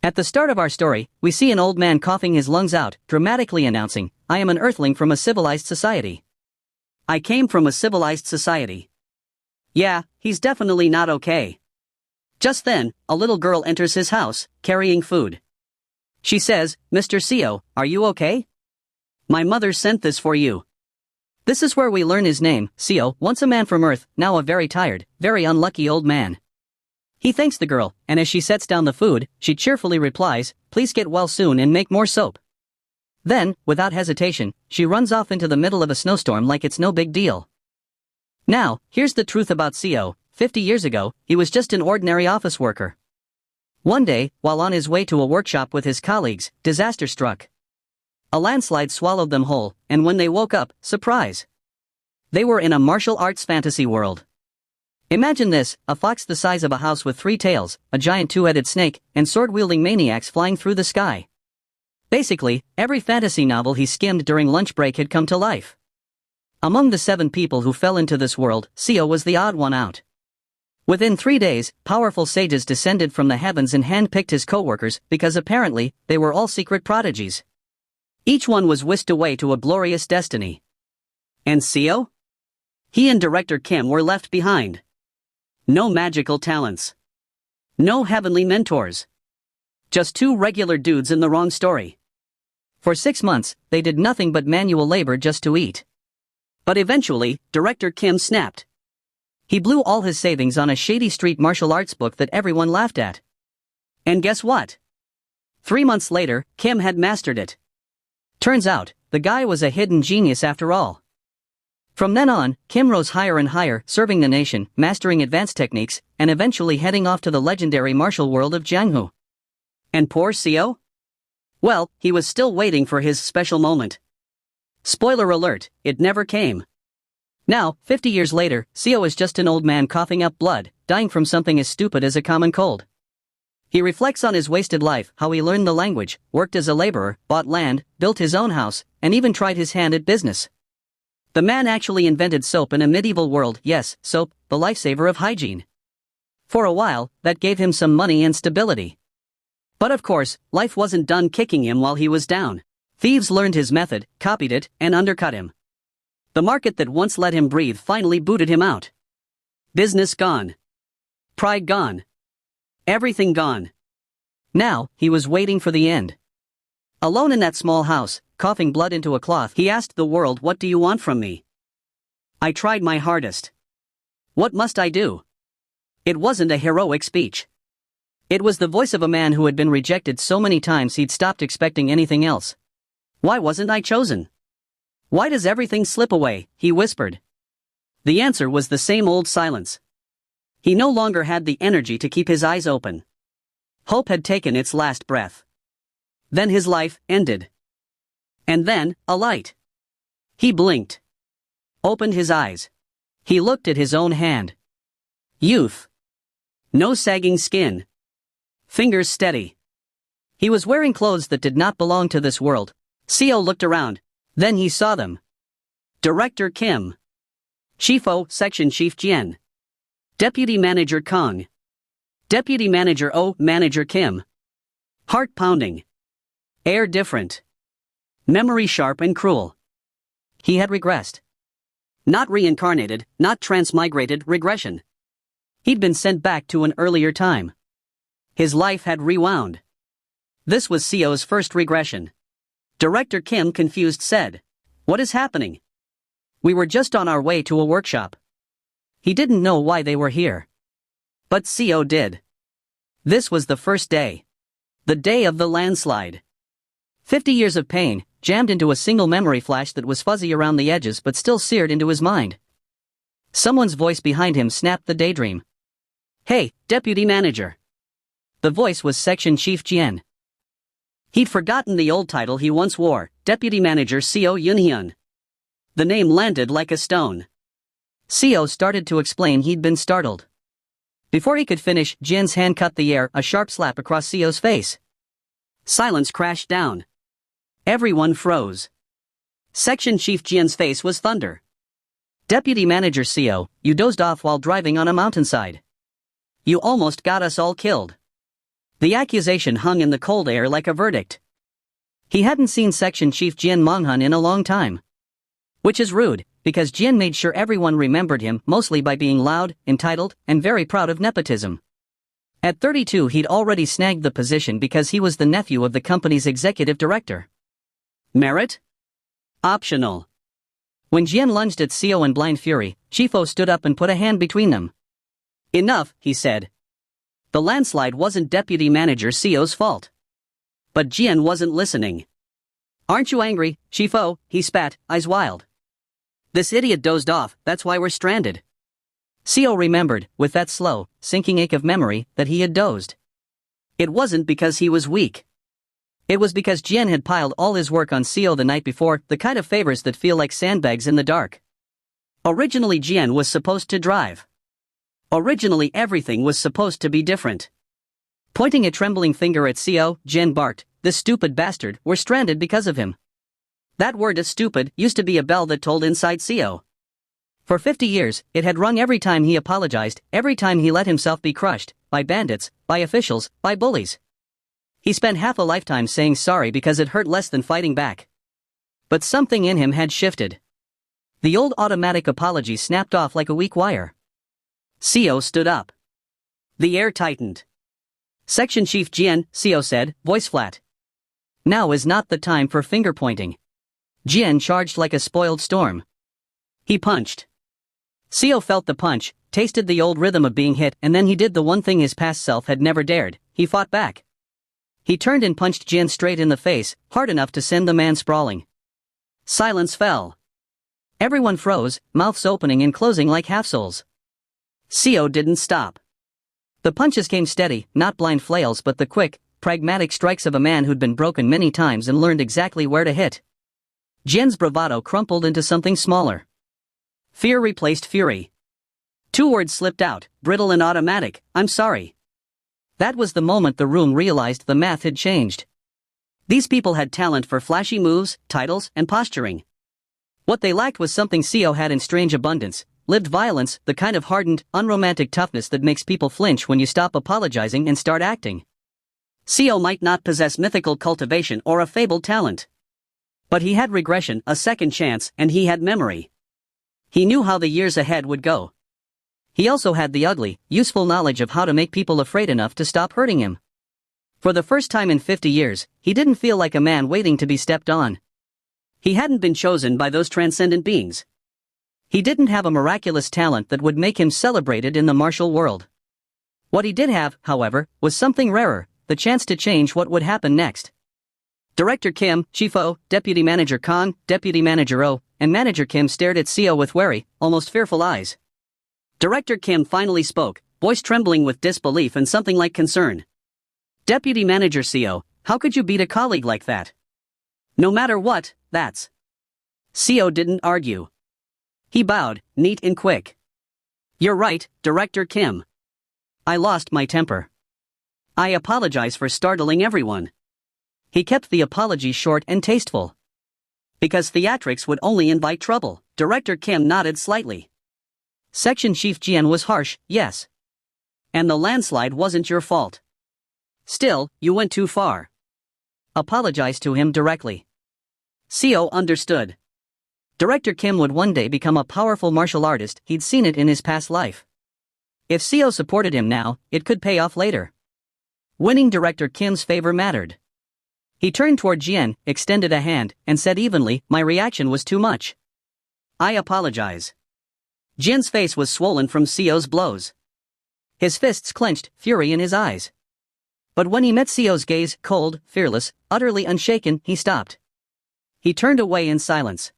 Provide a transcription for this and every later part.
At the start of our story, we see an old man coughing his lungs out, dramatically announcing, "I am an earthling from a civilized society. I came from a civilized society." Yeah, he's definitely not okay. Just then, a little girl enters his house, carrying food. She says, "Mr. CO, are you okay? My mother sent this for you." This is where we learn his name, CO, once a man from Earth, now a very tired, very unlucky old man. He thanks the girl, and as she sets down the food, she cheerfully replies, "Please get well soon and make more soap." Then, without hesitation, she runs off into the middle of a snowstorm like it's no big deal. Now, here's the truth about CO. 50 years ago, he was just an ordinary office worker. One day, while on his way to a workshop with his colleagues, disaster struck. A landslide swallowed them whole, and when they woke up, surprise! They were in a martial arts fantasy world. Imagine this, a fox the size of a house with 3 tails, a giant 2-headed snake, and sword-wielding maniacs flying through the sky. Basically, every fantasy novel he skimmed during lunch break had come to life. Among the 7 people who fell into this world, CO was the odd one out. Within 3 days, powerful sages descended from the heavens and handpicked his co-workers because apparently, they were all secret prodigies. Each one was whisked away to a glorious destiny. And CO? He and director Kim were left behind. No magical talents. No heavenly mentors. Just 2 regular dudes in the wrong story. For 6 months, they did nothing but manual labor just to eat. But eventually, director Kim snapped. He blew all his savings on a shady street martial arts book that everyone laughed at. And guess what? 3 months later, Kim had mastered it. Turns out, the guy was a hidden genius after all. From then on, Kim rose higher and higher, serving the nation, mastering advanced techniques, and eventually heading off to the legendary martial world of Jianghu. And poor CO? Well, he was still waiting for his special moment. Spoiler alert, it never came. Now, 50 years later, CO is just an old man coughing up blood, dying from something as stupid as a common cold. He reflects on his wasted life, how he learned the language, worked as a laborer, bought land, built his own house, and even tried his hand at business. The man actually invented soap in a medieval world. Yes, soap, the lifesaver of hygiene. For a while, that gave him some money and stability. But of course, life wasn't done kicking him while he was down. Thieves learned his method, copied it, and undercut him. The market that once let him breathe finally booted him out. Business gone. Pride gone. Everything gone. Now, he was waiting for the end. Alone in that small house, coughing blood into a cloth, he asked the world, "What do you want from me? I tried my hardest. What must I do?" It wasn't a heroic speech. It was the voice of a man who had been rejected so many times he'd stopped expecting anything else. "Why wasn't I chosen? Why does everything slip away?" he whispered. The answer was the same old silence. He no longer had the energy to keep his eyes open. Hope had taken its last breath. Then his life ended. And then, a light. He blinked. Opened his eyes. He looked at his own hand. Youth. No sagging skin. Fingers steady. He was wearing clothes that did not belong to this world. CO looked around. Then he saw them. Director Kim. Chief-O, Section Chief Jian. Deputy Manager Kong. Deputy Manager O, Manager Kim. Heart pounding. Air different. Memory sharp and cruel. He had regressed. Not reincarnated, not transmigrated, regression. He'd been sent back to an earlier time. His life had rewound. This was CO's first regression. Director Kim, confused, said, "What is happening? We were just on our way to a workshop." He didn't know why they were here. But CO did. This was the first day. The day of the landslide. 50 years of pain, jammed into a single memory flash that was fuzzy around the edges but still seared into his mind. Someone's voice behind him snapped the daydream. "Hey, Deputy Manager." The voice was Section Chief Jian. He'd forgotten the old title he once wore, Deputy Manager CO Yunhyun. The name landed like a stone. CO started to explain he'd been startled. Before he could finish, Jin's hand cut the air, a sharp slap across CO's face. Silence crashed down. Everyone froze. Section Chief Jian's face was thunder. "Deputy Manager CO, you dozed off while driving on a mountainside. You almost got us all killed. The accusation hung in the cold air like a verdict. He hadn't seen Section Chief Jian Monghan in a long time. Which is rude, because Jian made sure everyone remembered him mostly by being loud, entitled, and very proud of nepotism. At 32 he'd already snagged the position because he was the nephew of the company's executive director. Merit? Optional. When Jian lunged at Xiao in blind fury, Chifo stood up and put a hand between them. Enough, he said. The landslide wasn't Deputy Manager Xiao's fault. But Jian wasn't listening. Aren't you angry, Chifo? He spat, eyes wild. This idiot dozed off, that's why we're stranded. Xiao remembered, with that slow, sinking ache of memory, that he had dozed. It wasn't because he was weak. It was because Jian had piled all his work on Xiao the night before, the kind of favors that feel like sandbags in the dark. Originally Jian was supposed to drive. Originally everything was supposed to be different. Pointing a trembling finger at Xiao, Jian barked, "This stupid bastard, we're stranded because of him." That word stupid used to be a bell that tolled inside Xiao. For 50 years, it had rung every time he apologized, every time he let himself be crushed, by bandits, by officials, by bullies. He spent half a lifetime saying sorry because it hurt less than fighting back. But something in him had shifted. The old automatic apology snapped off like a weak wire. Xiao stood up. The air tightened. Section Chief Jian, Xiao said, voice flat. Now is not the time for finger-pointing. Jian charged like a spoiled storm. He punched. Xiao felt the punch, tasted the old rhythm of being hit, and then he did the one thing his past self had never dared. He fought back. He turned and punched Jian straight in the face, hard enough to send the man sprawling. Silence fell. Everyone froze, mouths opening and closing like half-souls. Xiao didn't stop. The punches came steady, not blind flails but the quick, pragmatic strikes of a man who'd been broken many times and learned exactly where to hit. Jian's bravado crumpled into something smaller. Fear replaced fury. 2 words slipped out, brittle and automatic, "I'm sorry." That was the moment the room realized the math had changed. These people had talent for flashy moves, titles, and posturing. What they lacked was something Xiao had in strange abundance: lived violence, the kind of hardened, unromantic toughness that makes people flinch when you stop apologizing and start acting. Xiao might not possess mythical cultivation or a fabled talent. But he had regression, a second chance, and he had memory. He knew how the years ahead would go. He also had the ugly, useful knowledge of how to make people afraid enough to stop hurting him. For the first time in 50 years, he didn't feel like a man waiting to be stepped on. He hadn't been chosen by those transcendent beings. He didn't have a miraculous talent that would make him celebrated in the martial world. What he did have, however, was something rarer, the chance to change what would happen next. Director Kim, Chief O, Deputy Manager Kong, Deputy Manager O, and Manager Kim stared at Xiao with wary, almost fearful eyes. Director Kim finally spoke, voice trembling with disbelief and something like concern. Deputy Manager Xiao, how could you beat a colleague like that? No matter what, that's. Xiao didn't argue. He bowed, neat and quick. You're right, Director Kim. I lost my temper. I apologize for startling everyone. He kept the apology short and tasteful. Because theatrics would only invite trouble, Director Kim nodded slightly. Section Chief Jian was harsh, yes. And the landslide wasn't your fault. Still, you went too far. Apologize to him directly. Xiao understood. Director Kim would one day become a powerful martial artist, he'd seen it in his past life. If Xiao supported him now, it could pay off later. Winning Director Kim's favor mattered. He turned toward Jian, extended a hand, and said evenly, my reaction was too much. I apologize. Jian's face was swollen from Xiao's blows. His fists clenched, fury in his eyes. But when he met Xiao's gaze, cold, fearless, utterly unshaken, he stopped. He turned away in silence.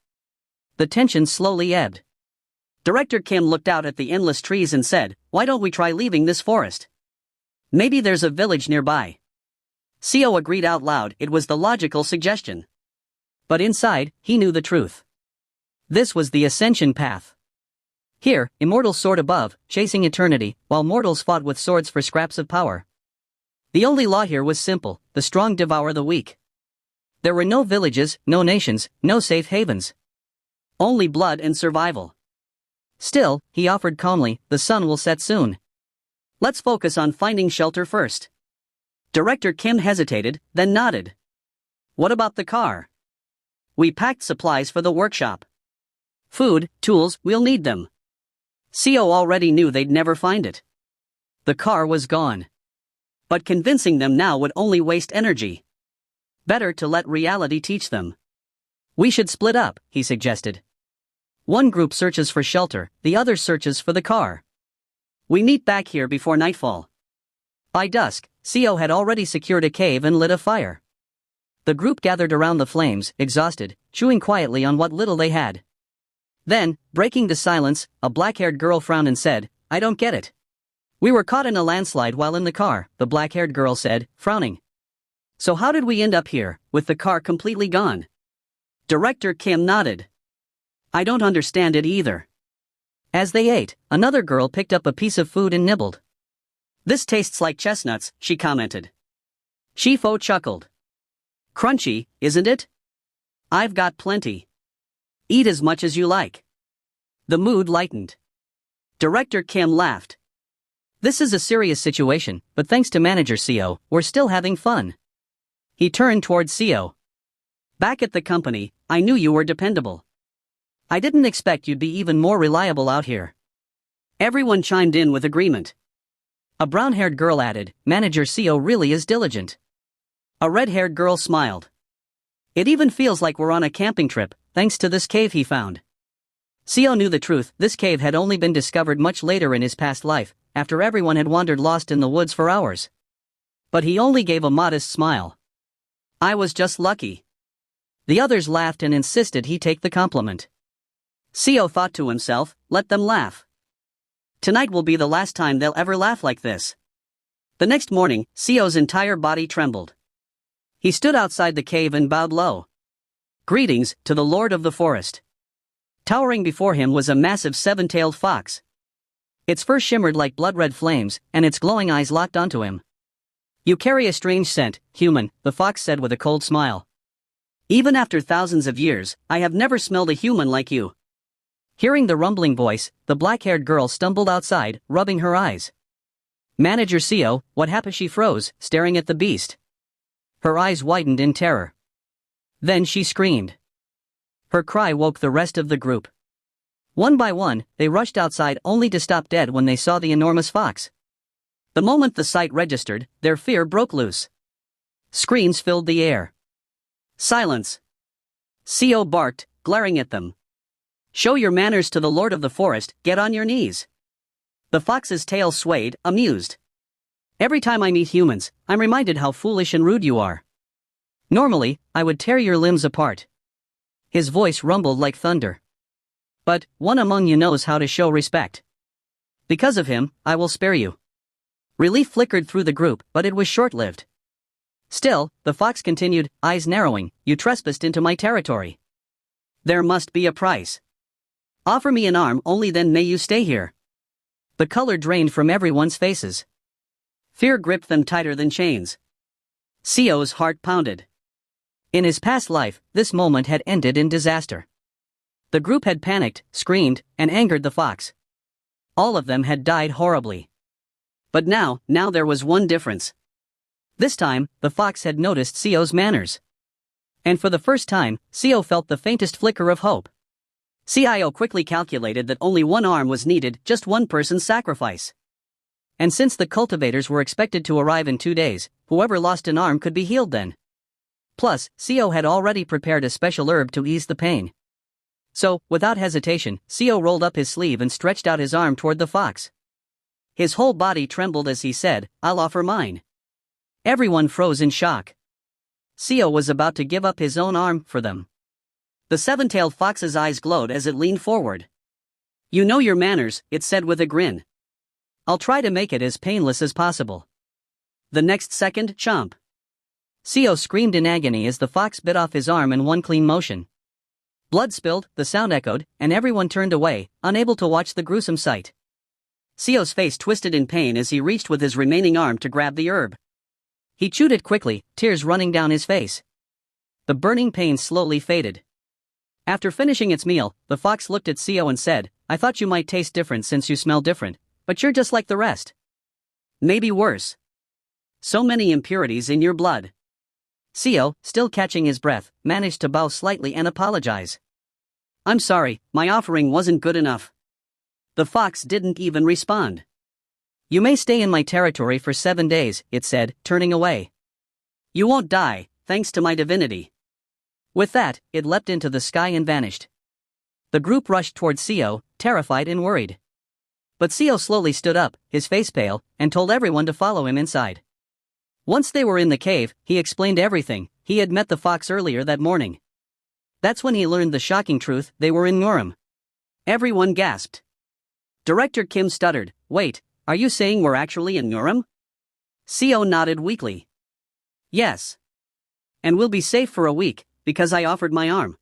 The tension slowly ebbed. Director Kim looked out at the endless trees and said, why don't we try leaving this forest? Maybe there's a village nearby. Xiao agreed out loud, it was the logical suggestion. But inside, he knew the truth. This was the ascension path. Here, immortals soared above, chasing eternity, while mortals fought with swords for scraps of power. The only law here was simple, the strong devour the weak. There were no villages, no nations, no safe havens. Only blood and survival. Still, he offered calmly, the sun will set soon. Let's focus on finding shelter first. Director Kim hesitated, then nodded. What about the car? We packed supplies for the workshop. Food, tools, we'll need them. CO already knew they'd never find it. The car was gone. But convincing them now would only waste energy. Better to let reality teach them. We should split up, he suggested. One group searches for shelter, the other searches for the car. We meet back here before nightfall. By dusk, CO had already secured a cave and lit a fire. The group gathered around the flames, exhausted, chewing quietly on what little they had. Then, breaking the silence, a black-haired girl frowned and said, I don't get it. We were caught in a landslide while in the car, the black-haired girl said, frowning. So how did we end up here, with the car completely gone? Director Kim nodded. I don't understand it either. As they ate, another girl picked up a piece of food and nibbled. This tastes like chestnuts, she commented. Shifo chuckled. Crunchy, isn't it? I've got plenty. Eat as much as you like. The mood lightened. Director Kim laughed. This is a serious situation, but thanks to Manager CO, we're still having fun. He turned toward CO. Back at the company, I knew you were dependable. I didn't expect you'd be even more reliable out here. Everyone chimed in with agreement. A brown-haired girl added, Manager CO really is diligent. A red-haired girl smiled. It even feels like we're on a camping trip, thanks to this cave he found. CO knew the truth, this cave had only been discovered much later in his past life, after everyone had wandered lost in the woods for hours. But he only gave a modest smile. I was just lucky. The others laughed and insisted he take the compliment. CO thought to himself, let them laugh. Tonight will be the last time they'll ever laugh like this. The next morning, CO's entire body trembled. He stood outside the cave and bowed low. Greetings to the Lord of the Forest. Towering before him was a massive seven-tailed fox. Its fur shimmered like blood-red flames, and its glowing eyes locked onto him. You carry a strange scent, human, the fox said with a cold smile. Even after thousands of years, I have never smelled a human like you. Hearing the rumbling voice, the black-haired girl stumbled outside, rubbing her eyes. Manager CO, what happened? She froze, staring at the beast. Her eyes widened in terror. Then she screamed. Her cry woke the rest of the group. One by one, they rushed outside only to stop dead when they saw the enormous fox. The moment the sight registered, their fear broke loose. Screams filled the air. Silence! CO barked, glaring at them. Show your manners to the Lord of the Forest, get on your knees. The fox's tail swayed, amused. Every time I meet humans, I'm reminded how foolish and rude you are. Normally, I would tear your limbs apart. His voice rumbled like thunder. But, one among you knows how to show respect. Because of him, I will spare you. Relief flickered through the group, but it was short-lived. Still, the fox continued, eyes narrowing, you trespassed into my territory. There must be a price. Offer me an arm, only then may you stay here. The color drained from everyone's faces. Fear gripped them tighter than chains. CO's heart pounded. In his past life, this moment had ended in disaster. The group had panicked, screamed, and angered the fox. All of them had died horribly. But now there was one difference. This time, the fox had noticed CO's manners. And for the first time, CO felt the faintest flicker of hope. CIO quickly calculated that only one arm was needed, just one person's sacrifice. And since the cultivators were expected to arrive in 2 days, whoever lost an arm could be healed then. Plus, CO had already prepared a special herb to ease the pain. So, without hesitation, CO rolled up his sleeve and stretched out his arm toward the fox. His whole body trembled as he said, I'll offer mine. Everyone froze in shock. CO was about to give up his own arm for them. The seven-tailed fox's eyes glowed as it leaned forward. You know your manners, it said with a grin. I'll try to make it as painless as possible. The next second, chomp. CO screamed in agony as the fox bit off his arm in one clean motion. Blood spilled, the sound echoed, and everyone turned away, unable to watch the gruesome sight. CO's face twisted in pain as he reached with his remaining arm to grab the herb. He chewed it quickly, tears running down his face. The burning pain slowly faded. After finishing its meal, the fox looked at CO and said, I thought you might taste different since you smell different, but you're just like the rest. Maybe worse. So many impurities in your blood. Seo, still catching his breath, managed to bow slightly and apologize. I'm sorry, my offering wasn't good enough. The fox didn't even respond. You may stay in my territory for 7 days, it said, turning away. You won't die, thanks to my divinity. With that, it leapt into the sky and vanished. The group rushed towards Seo, terrified and worried. But Seo slowly stood up, his face pale, and told everyone to follow him inside. Once they were in the cave, he explained everything. He had met the fox earlier that morning. That's when he learned the shocking truth: they were in Nurum. Everyone gasped. Director Kim stuttered, "Wait, are you saying we're actually in Nurum?" Seo nodded weakly. Yes. And we'll be safe for a week, because I offered my arm.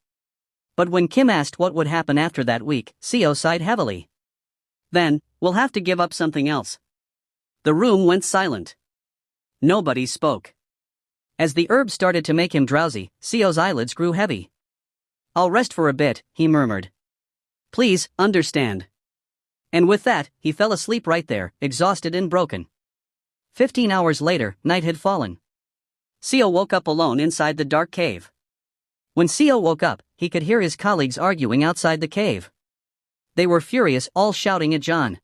But when Kim asked what would happen after that week, Seo sighed heavily. Then, we'll have to give up something else. The room went silent. Nobody spoke. As the herb started to make him drowsy, Seo's eyelids grew heavy. I'll rest for a bit, he murmured. Please, understand. And with that, he fell asleep right there, exhausted and broken. 15 hours later, night had fallen. Seo woke up alone inside the dark cave. When Seo woke up, he could hear his colleagues arguing outside the cave. They were furious, all shouting at John.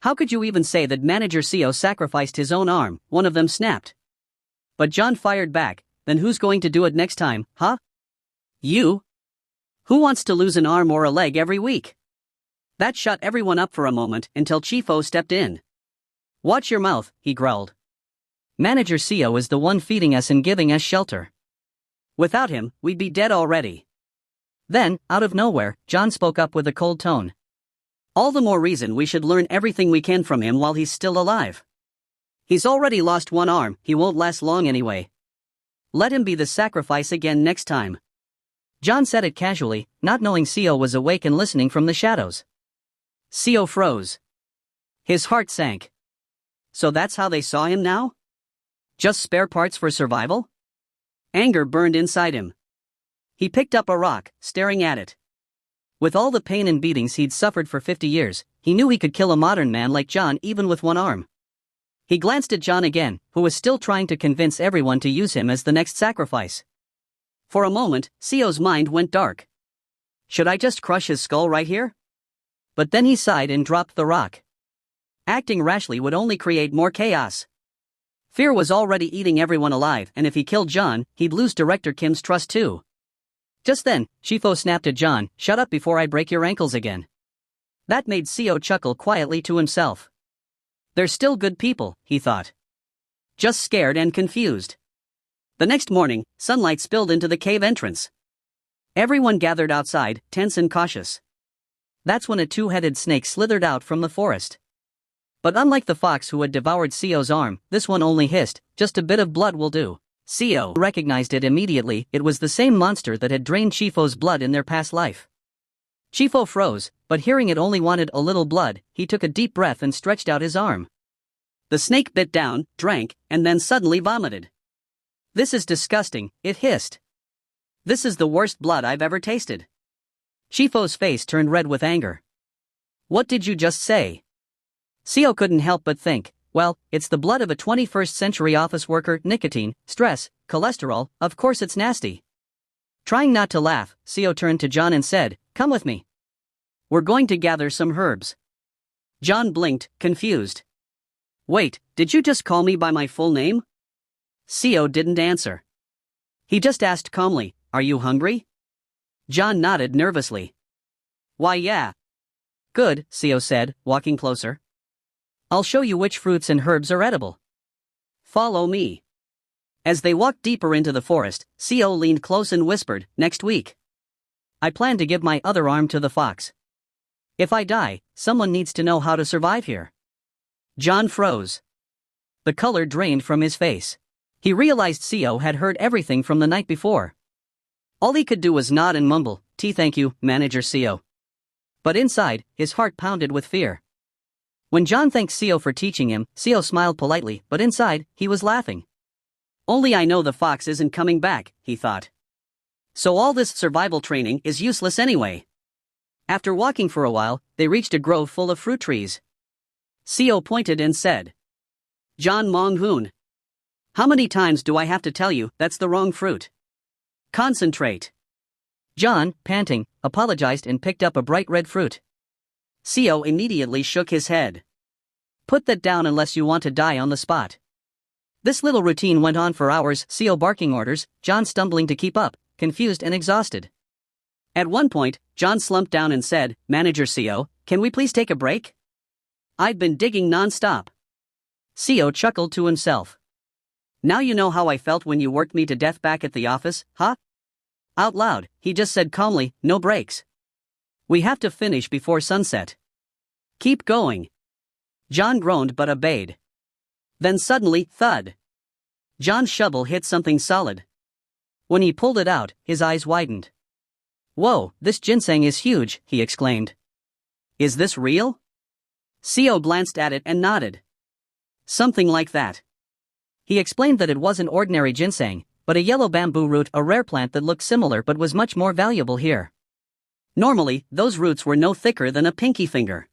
How could you even say that Manager Seo sacrificed his own arm? One of them snapped. But John fired back, then who's going to do it next time, huh? You? Who wants to lose an arm or a leg every week? That shut everyone up for a moment until Chief O stepped in. Watch your mouth, he growled. Manager Seo is the one feeding us and giving us shelter. Without him, we'd be dead already. Then, out of nowhere, John spoke up with a cold tone. All the more reason we should learn everything we can from him while he's still alive. He's already lost one arm, he won't last long anyway. Let him be the sacrifice again next time. John said it casually, not knowing Seo was awake and listening from the shadows. Seo froze. His heart sank. So that's how they saw him now? Just spare parts for survival? Anger burned inside him. He picked up a rock, staring at it. With all the pain and beatings he'd suffered for 50 years, he knew he could kill a modern man like John even with one arm. He glanced at John again, who was still trying to convince everyone to use him as the next sacrifice. For a moment, Seo's mind went dark. Should I just crush his skull right here? But then he sighed and dropped the rock. Acting rashly would only create more chaos. Fear was already eating everyone alive, and if he killed John, he'd lose Director Kim's trust too. Just then, Shifo snapped at John, "Shut up before I break your ankles again." That made Seo chuckle quietly to himself. They're still good people, he thought. Just scared and confused. The next morning, sunlight spilled into the cave entrance. Everyone gathered outside, tense and cautious. That's when a two-headed snake slithered out from the forest. But unlike the fox who had devoured Seo's arm, this one only hissed, "Just a bit of blood will do." Seo recognized it immediately. It was the same monster that had drained Chifo's blood in their past life. Chifo froze, but hearing it only wanted a little blood, he took a deep breath and stretched out his arm. The snake bit down, drank, and then suddenly vomited. "This is disgusting," it hissed. "This is the worst blood I've ever tasted." Chifo's face turned red with anger. "What did you just say?" Seo couldn't help but think, well, it's the blood of a 21st century office worker, nicotine, stress, cholesterol, of course it's nasty. Trying not to laugh, Seo turned to John and said, "Come with me. We're going to gather some herbs." John blinked, confused. "Wait, did you just call me by my full name?" Seo didn't answer. He just asked calmly, "Are you hungry?" John nodded nervously. "Why, yeah." "Good," Seo said, walking closer. "I'll show you which fruits and herbs are edible. Follow me." As they walked deeper into the forest, Seo leaned close and whispered, "Next week, I plan to give my other arm to the fox. If I die, someone needs to know how to survive here." John froze. The color drained from his face. He realized Seo had heard everything from the night before. All he could do was nod and mumble, Thank you, Manager Seo." But inside, his heart pounded with fear. When John thanked Seo for teaching him, Seo smiled politely, but inside, he was laughing. Only I know the fox isn't coming back, he thought. So all this survival training is useless anyway. After walking for a while, they reached a grove full of fruit trees. Seo pointed and said, "John Mong Hoon." How many times do I have to tell you that's the wrong fruit? Concentrate. John, panting, apologized and picked up a bright red fruit. Co immediately shook his head. Put that down unless you want to die on the spot. This little routine went on for hours, Co barking orders, John stumbling to keep up, confused and exhausted. At one point, John slumped down and said, "Manager Co, can we please take a break? I've been digging non-stop." Co chuckled to himself. Now you know how I felt when you worked me to death back at the office, huh? Out loud, he just said calmly, "No breaks. We have to finish before sunset." "Keep going." John groaned but obeyed. Then suddenly, thud. John's shovel hit something solid. When he pulled it out, his eyes widened. "Whoa, this ginseng is huge," he exclaimed. "Is this real?" Co glanced at it and nodded. "Something like that." He explained that it wasn't ordinary ginseng, but a yellow bamboo root, a rare plant that looked similar but was much more valuable here. Normally, those roots were no thicker than a pinky finger.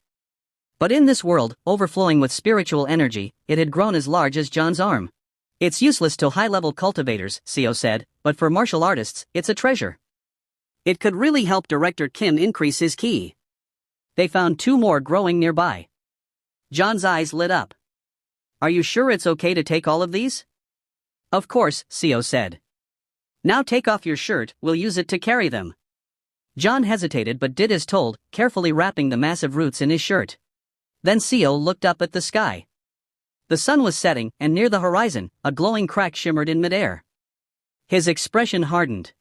But in this world, overflowing with spiritual energy, it had grown as large as John's arm. "It's useless to high-level cultivators," Co said, "but for martial artists, it's a treasure. It could really help Director Kim increase his ki." They found 2 more growing nearby. John's eyes lit up. "Are you sure it's okay to take all of these?" "Of course," Co said. "Now take off your shirt, we'll use it to carry them." John hesitated but did as told, carefully wrapping the massive roots in his shirt. Then Co looked up at the sky. The sun was setting, and near the horizon, a glowing crack shimmered in midair. His expression hardened.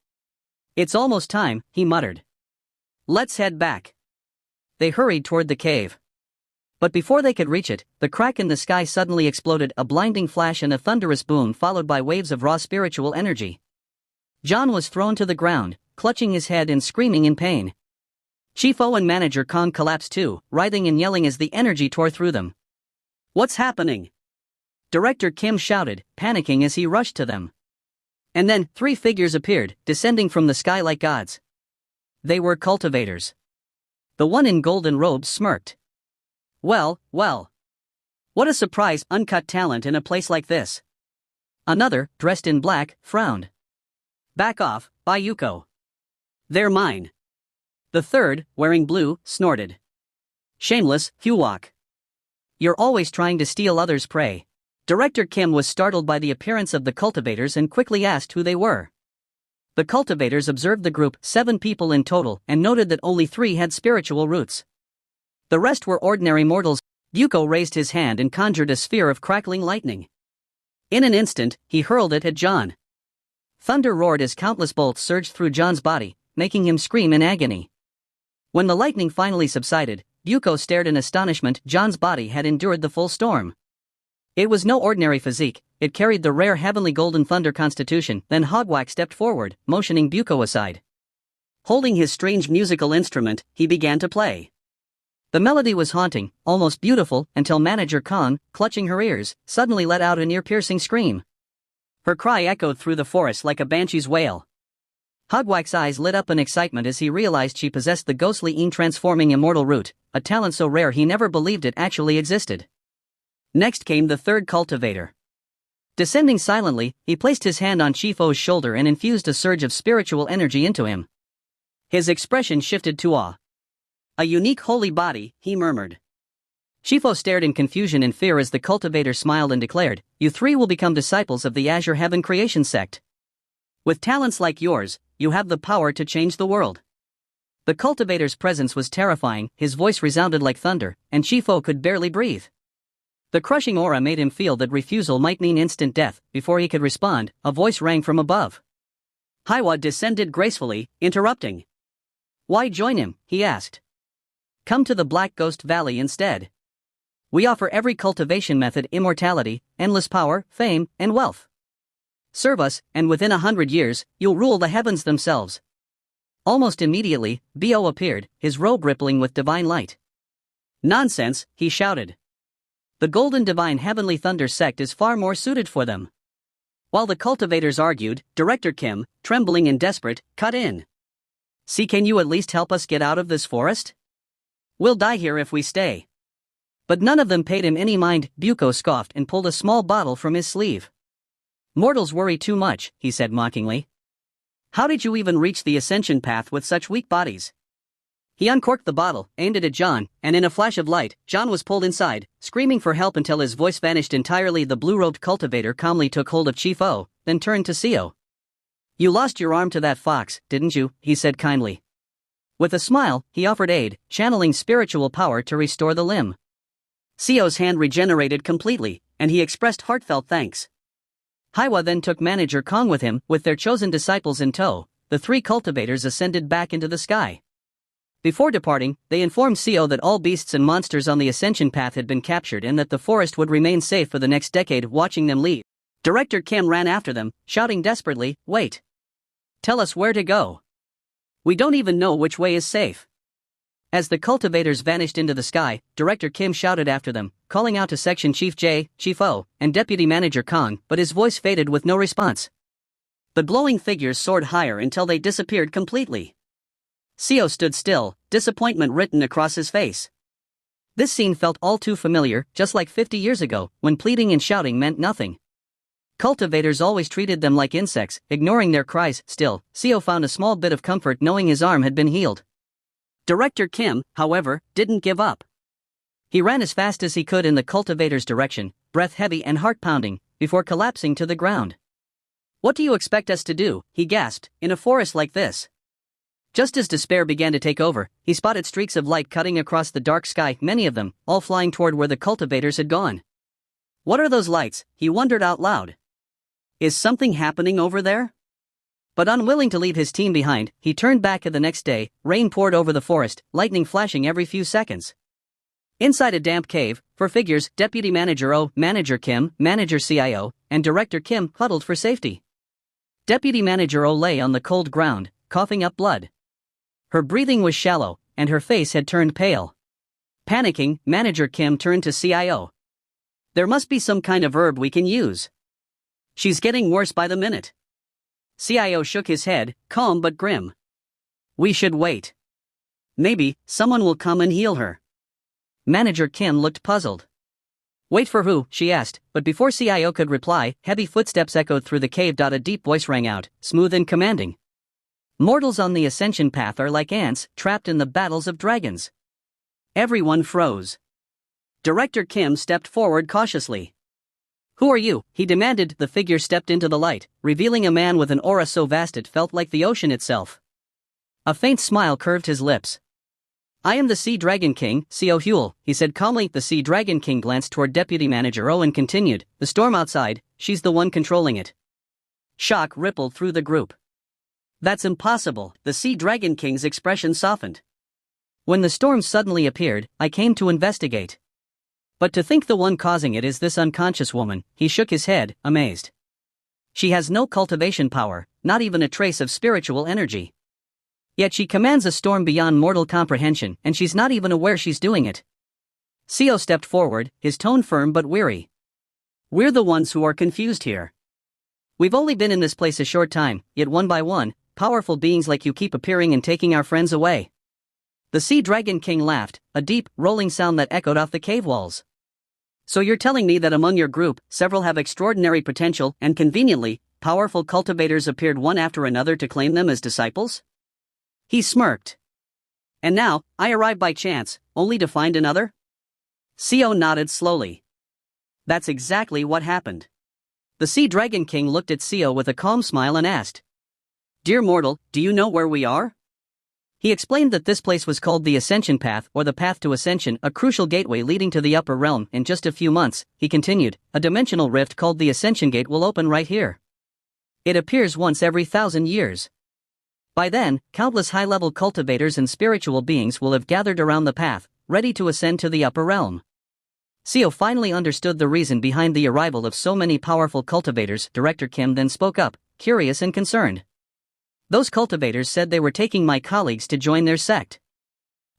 "It's almost time," he muttered. "Let's head back." They hurried toward the cave. But before they could reach it, the crack in the sky suddenly exploded, a blinding flash and a thunderous boom followed by waves of raw spiritual energy. John was thrown to the ground, clutching his head and screaming in pain. Chief O and Manager Kong collapsed too, writhing and yelling as the energy tore through them. "What's happening?" Director Kim shouted, panicking as he rushed to them. And then, 3 figures appeared, descending from the sky like gods. They were cultivators. The one in golden robes smirked. Well, well. What a surprise, uncut talent in a place like this." Another, dressed in black, frowned. "Back off, Bayuko. They're mine." The third, wearing blue, snorted. "Shameless, Huwok. You're always trying to steal others' prey." Director Kim was startled by the appearance of the cultivators and quickly asked who they were. The cultivators observed the group, 7 people in total, and noted that only 3 had spiritual roots. The rest were ordinary mortals. Yuko raised his hand and conjured a sphere of crackling lightning. In an instant, he hurled it at John. Thunder roared as countless bolts surged through John's body, making him scream in agony. When the lightning finally subsided, Yuko stared in astonishment. John's body had endured the full storm. It was no ordinary physique, it carried the rare heavenly golden thunder constitution. Then Hogwack stepped forward, motioning Buko aside. Holding his strange musical instrument, he began to play. The melody was haunting, almost beautiful, until Manager Kong, clutching her ears, suddenly let out an ear-piercing scream. Her cry echoed through the forest like a banshee's wail. Hogwack's eyes lit up in excitement as he realized she possessed the ghostly transforming immortal root, a talent so rare he never believed it actually existed. Next came the third cultivator. Descending silently, he placed his hand on Chief O's shoulder and infused a surge of spiritual energy into him. His expression shifted to awe. "A unique holy body," he murmured. Chief O stared in confusion and fear as the cultivator smiled and declared, "You 3 will become disciples of the Azure Heaven Creation Sect. With talents like yours, you have the power to change the world." The cultivator's presence was terrifying, his voice resounded like thunder, and Chief O could barely breathe. The crushing aura made him feel that refusal might mean instant death. Before he could respond, a voice rang from above. Haiwa descended gracefully, interrupting. "Why join him?" he asked. "Come to the Black Ghost Valley instead. We offer every cultivation method, immortality, endless power, fame, and wealth. Serve us, and within 100 years, you'll rule the heavens themselves." Almost immediately, Bo appeared, his robe rippling with divine light. "Nonsense," he shouted. "The Golden Divine Heavenly Thunder sect is far more suited for them." While the cultivators argued, Director Kim, trembling and desperate, cut in. "See, can you at least help us get out of this forest? We'll die here if we stay." But none of them paid him any mind. Buko scoffed and pulled a small bottle from his sleeve. Mortals worry too much, he said mockingly. How did you even reach the ascension path with such weak bodies? He uncorked the bottle, aimed it at John, and in a flash of light, John was pulled inside, screaming for help until his voice vanished entirely. The blue-robed cultivator calmly took hold of Chief O, then turned to Sio. You lost your arm to that fox, didn't you? He said kindly. With a smile, he offered aid, channeling spiritual power to restore the limb. Sio's hand regenerated completely, and he expressed heartfelt thanks. Haiwa then took Manager Kong with him, with their chosen disciples in tow. The three cultivators ascended back into the sky. Before departing, they informed Sio that all beasts and monsters on the ascension path had been captured and that the forest would remain safe for the next decade. Watching them leave, Director Kim ran after them, shouting desperately, "Wait! Tell us where to go. We don't even know which way is safe." As the cultivators vanished into the sky, Director Kim shouted after them, calling out to Section Chief J, Chief O, and Deputy Manager Kong, but his voice faded with no response. The glowing figures soared higher until they disappeared completely. Sio stood still, disappointment written across his face. This scene felt all too familiar, just like 50 years ago, when pleading and shouting meant nothing. Cultivators always treated them like insects, ignoring their cries. Still, Sio found a small bit of comfort knowing his arm had been healed. Director Kim, however, didn't give up. He ran as fast as he could in the cultivator's direction, breath heavy and heart pounding, before collapsing to the ground. What do you expect us to do? He gasped, in a forest like this. Just as despair began to take over, he spotted streaks of light cutting across the dark sky, many of them, all flying toward where the cultivators had gone. What are those lights? He wondered out loud. Is something happening over there? But unwilling to leave his team behind, he turned back the next day. Rain poured over the forest, lightning flashing every few seconds. Inside a damp cave, four figures, Deputy Manager O, Manager Kim, Manager CIO, and Director Kim, huddled for safety. Deputy Manager O lay on the cold ground, coughing up blood. Her breathing was shallow, and her face had turned pale. Panicking, Manager Kim turned to CIO. There must be some kind of herb we can use. She's getting worse by the minute. CIO shook his head, calm but grim. We should wait. Maybe someone will come and heal her. Manager Kim looked puzzled. Wait for who? She asked, but before CIO could reply, heavy footsteps echoed through the cave. A deep voice rang out, smooth and commanding. Mortals on the ascension path are like ants, trapped in the battles of dragons. Everyone froze. Director Kim stepped forward cautiously. Who are you? He demanded. The figure stepped into the light, revealing a man with an aura so vast it felt like the ocean itself. A faint smile curved his lips. I am the Sea Dragon King, Sio Huel, he said calmly. The Sea Dragon King glanced toward Deputy Manager O and continued, the storm outside, she's the one controlling it. Shock rippled through the group. That's impossible. The Sea Dragon King's expression softened. When the storm suddenly appeared, I came to investigate. But to think the one causing it is this unconscious woman, he shook his head, amazed. She has no cultivation power, not even a trace of spiritual energy. Yet she commands a storm beyond mortal comprehension, and she's not even aware she's doing it. Sio stepped forward, his tone firm but weary. We're the ones who are confused here. We've only been in this place a short time, yet one by one, powerful beings like you keep appearing and taking our friends away. The Sea Dragon King laughed, a deep, rolling sound that echoed off the cave walls. So you're telling me that among your group, several have extraordinary potential, and conveniently, powerful cultivators appeared one after another to claim them as disciples? He smirked. And now, I arrived by chance, only to find another? Sio nodded slowly. That's exactly what happened. The Sea Dragon King looked at Sio with a calm smile and asked, Dear mortal, do you know where we are? He explained that this place was called the Ascension Path, or the Path to Ascension, a crucial gateway leading to the upper realm. In just a few months, he continued, a dimensional rift called the Ascension Gate will open right here. It appears once every 1,000 years. By then, countless high-level cultivators and spiritual beings will have gathered around the path, ready to ascend to the upper realm. Sio finally understood the reason behind the arrival of so many powerful cultivators. Director Kim then spoke up, curious and concerned. Those cultivators said they were taking my colleagues to join their sect.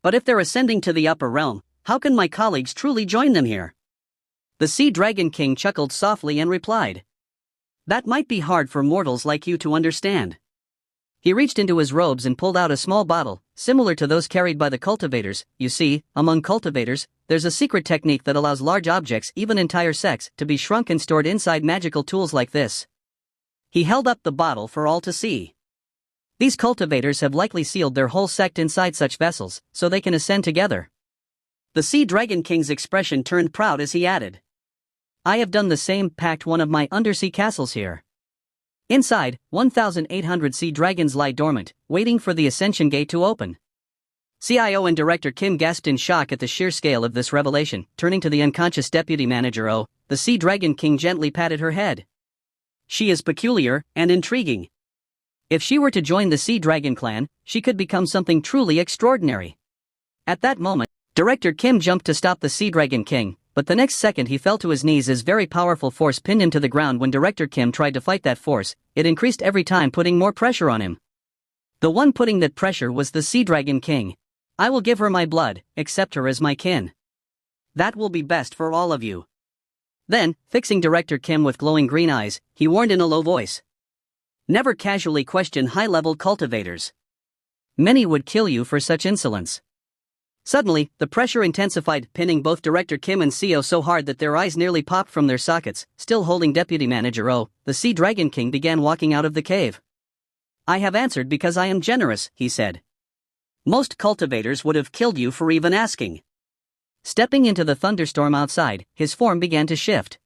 But if they're ascending to the upper realm, how can my colleagues truly join them here? The Sea Dragon King chuckled softly and replied. That might be hard for mortals like you to understand. He reached into his robes and pulled out a small bottle, similar to those carried by the cultivators. You see, among cultivators, there's a secret technique that allows large objects, even entire sects, to be shrunk and stored inside magical tools like this. He held up the bottle for all to see. These cultivators have likely sealed their whole sect inside such vessels, so they can ascend together. The Sea Dragon King's expression turned proud as he added, I have done the same, packed one of my undersea castles here. Inside, 1,800 sea dragons lie dormant, waiting for the ascension gate to open. CIO and Director Kim gasped in shock at the sheer scale of this revelation. Turning to the unconscious deputy manager O, the Sea Dragon King gently patted her head. She is peculiar and intriguing. If she were to join the Sea Dragon clan, she could become something truly extraordinary. At that moment, Director Kim jumped to stop the Sea Dragon King, but the next second he fell to his knees as very powerful force pinned him to the ground. When Director Kim tried to fight that force, it increased every time, putting more pressure on him. The one putting that pressure was the Sea Dragon King. I will give her my blood, accept her as my kin. That will be best for all of you. Then, fixing Director Kim with glowing green eyes, he warned in a low voice. Never casually question high-level cultivators. Many would kill you for such insolence. Suddenly, the pressure intensified, pinning both Director Kim and CO so hard that their eyes nearly popped from their sockets. Still holding Deputy Manager O, the Sea Dragon King began walking out of the cave. I have answered because I am generous, he said. Most cultivators would have killed you for even asking. Stepping into the thunderstorm outside, his form began to shift.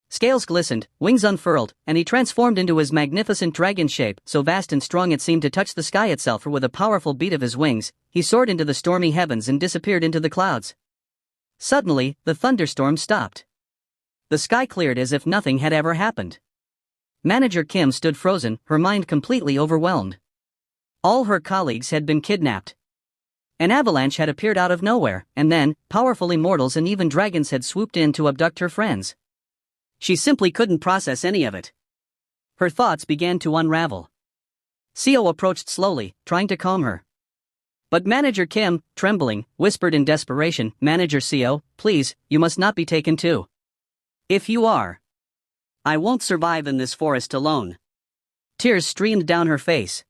Scales glistened, wings unfurled, and he transformed into his magnificent dragon shape, so vast and strong it seemed to touch the sky itself. For with a powerful beat of his wings, he soared into the stormy heavens and disappeared into the clouds. Suddenly, the thunderstorm stopped. The sky cleared as if nothing had ever happened. Manager Kim stood frozen, her mind completely overwhelmed. All her colleagues had been kidnapped. An avalanche had appeared out of nowhere, and then, powerful immortals and even dragons had swooped in to abduct her friends. She simply couldn't process any of it. Her thoughts began to unravel. CO approached slowly, trying to calm her. But Manager Kim, trembling, whispered in desperation, Manager CO, please, you must not be taken too. If you are, I won't survive in this forest alone. Tears streamed down her face.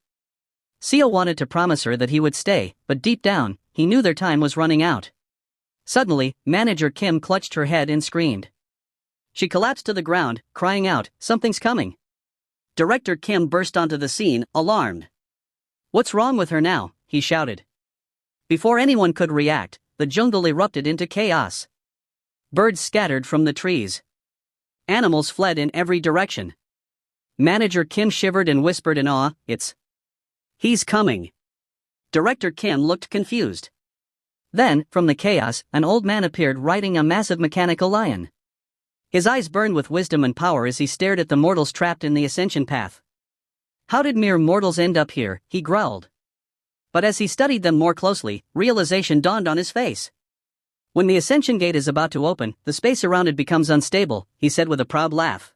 CO wanted to promise her that he would stay, but deep down, he knew their time was running out. Suddenly, Manager Kim clutched her head and screamed. She collapsed to the ground, crying out, something's coming. Director Kim burst onto the scene, alarmed. What's wrong with her now? He shouted. Before anyone could react, the jungle erupted into chaos. Birds scattered from the trees. Animals fled in every direction. Manager Kim shivered and whispered in awe, He's coming. Director Kim looked confused. Then, from the chaos, an old man appeared riding a massive mechanical lion. His eyes burned with wisdom and power as he stared at the mortals trapped in the ascension path. How did mere mortals end up here? He growled. But as he studied them more closely, realization dawned on his face. When the ascension gate is about to open, the space around it becomes unstable, he said with a proud laugh.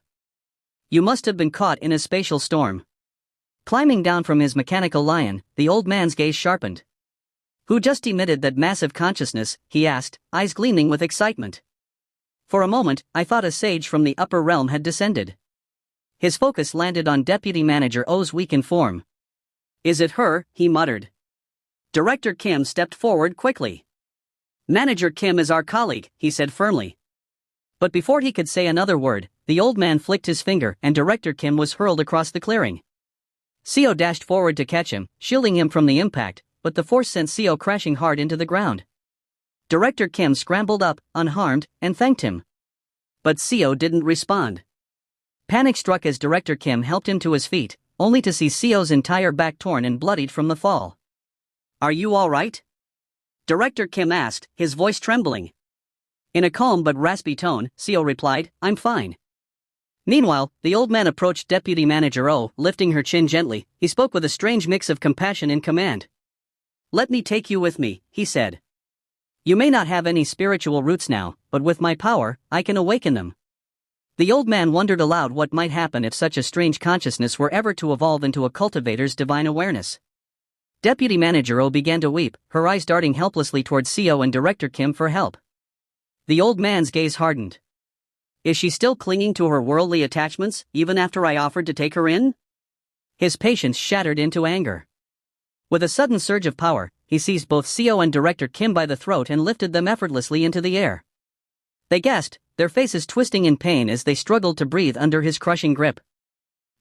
You must have been caught in a spatial storm. Climbing down from his mechanical lion, the old man's gaze sharpened. Who just emitted that massive consciousness? He asked, eyes gleaming with excitement. For a moment, I thought a sage from the upper realm had descended. His focus landed on Deputy Manager O's weakened form. Is it her? He muttered. Director Kim stepped forward quickly. Manager Kim is our colleague, he said firmly. But before he could say another word, the old man flicked his finger and Director Kim was hurled across the clearing. CO dashed forward to catch him, shielding him from the impact, but the force sent CO crashing hard into the ground. Director Kim scrambled up, unharmed, and thanked him. But CO didn't respond. Panic struck as Director Kim helped him to his feet, only to see CO's entire back torn and bloodied from the fall. Are you all right? Director Kim asked, his voice trembling. In a calm but raspy tone, CO replied, I'm fine. Meanwhile, the old man approached Deputy Manager O, lifting her chin gently. He spoke with a strange mix of compassion and command. Let me take you with me, he said. You may not have any spiritual roots now, but with my power, I can awaken them. The old man wondered aloud what might happen if such a strange consciousness were ever to evolve into a cultivator's divine awareness. Deputy Manager O began to weep, her eyes darting helplessly towards CO and Director Kim for help. The old man's gaze hardened. Is she still clinging to her worldly attachments, even after I offered to take her in? His patience shattered into anger. With a sudden surge of power, he seized both CO and Director Kim by the throat and lifted them effortlessly into the air. They gasped, their faces twisting in pain as they struggled to breathe under his crushing grip.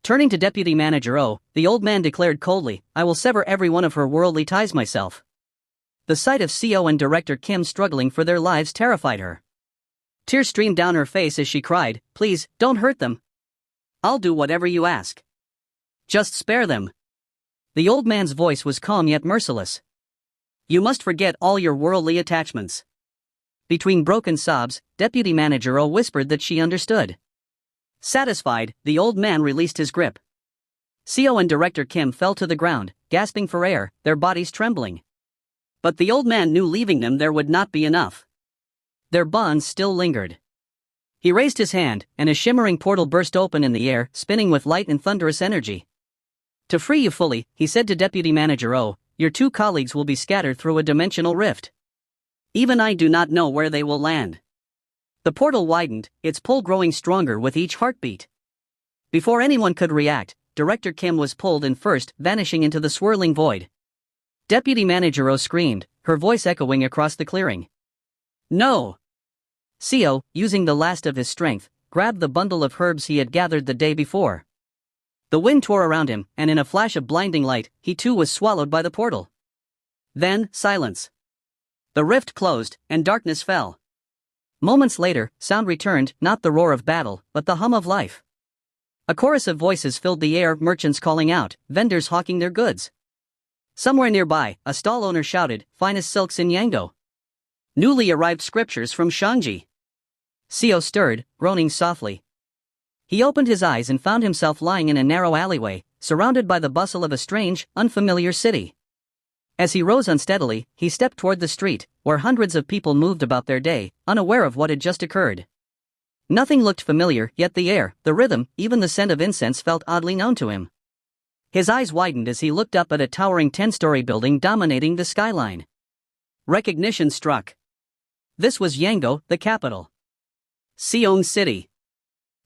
Turning to Deputy Manager O, the old man declared coldly, I will sever every one of her worldly ties myself. The sight of CO and Director Kim struggling for their lives terrified her. Tears streamed down her face as she cried, please, don't hurt them. I'll do whatever you ask. Just spare them. The old man's voice was calm yet merciless. You must forget all your worldly attachments. Between broken sobs, Deputy Manager O whispered that she understood. Satisfied, the old man released his grip. CO and Director Kim fell to the ground, gasping for air, their bodies trembling. But the old man knew leaving them there would not be enough. Their bonds still lingered. He raised his hand, and a shimmering portal burst open in the air, spinning with light and thunderous energy. To free you fully, he said to Deputy Manager O, your two colleagues will be scattered through a dimensional rift. Even I do not know where they will land. The portal widened, its pull growing stronger with each heartbeat. Before anyone could react, Director Kim was pulled in first, vanishing into the swirling void. Deputy Manager O screamed, her voice echoing across the clearing. No! CO, using the last of his strength, grabbed the bundle of herbs he had gathered the day before. The wind tore around him, and in a flash of blinding light, he too was swallowed by the portal. Then, silence. The rift closed, and darkness fell. Moments later, sound returned, not the roar of battle, but the hum of life. A chorus of voices filled the air, merchants calling out, vendors hawking their goods. Somewhere nearby, a stall owner shouted, finest silks in Yango. Newly arrived scriptures from Shangji. CO stirred, groaning softly. He opened his eyes and found himself lying in a narrow alleyway, surrounded by the bustle of a strange, unfamiliar city. As he rose unsteadily, he stepped toward the street, where hundreds of people moved about their day, unaware of what had just occurred. Nothing looked familiar, yet the air, the rhythm, even the scent of incense felt oddly known to him. His eyes widened as he looked up at a towering 10-story building dominating the skyline. Recognition struck. This was Yango, the capital. Seong City.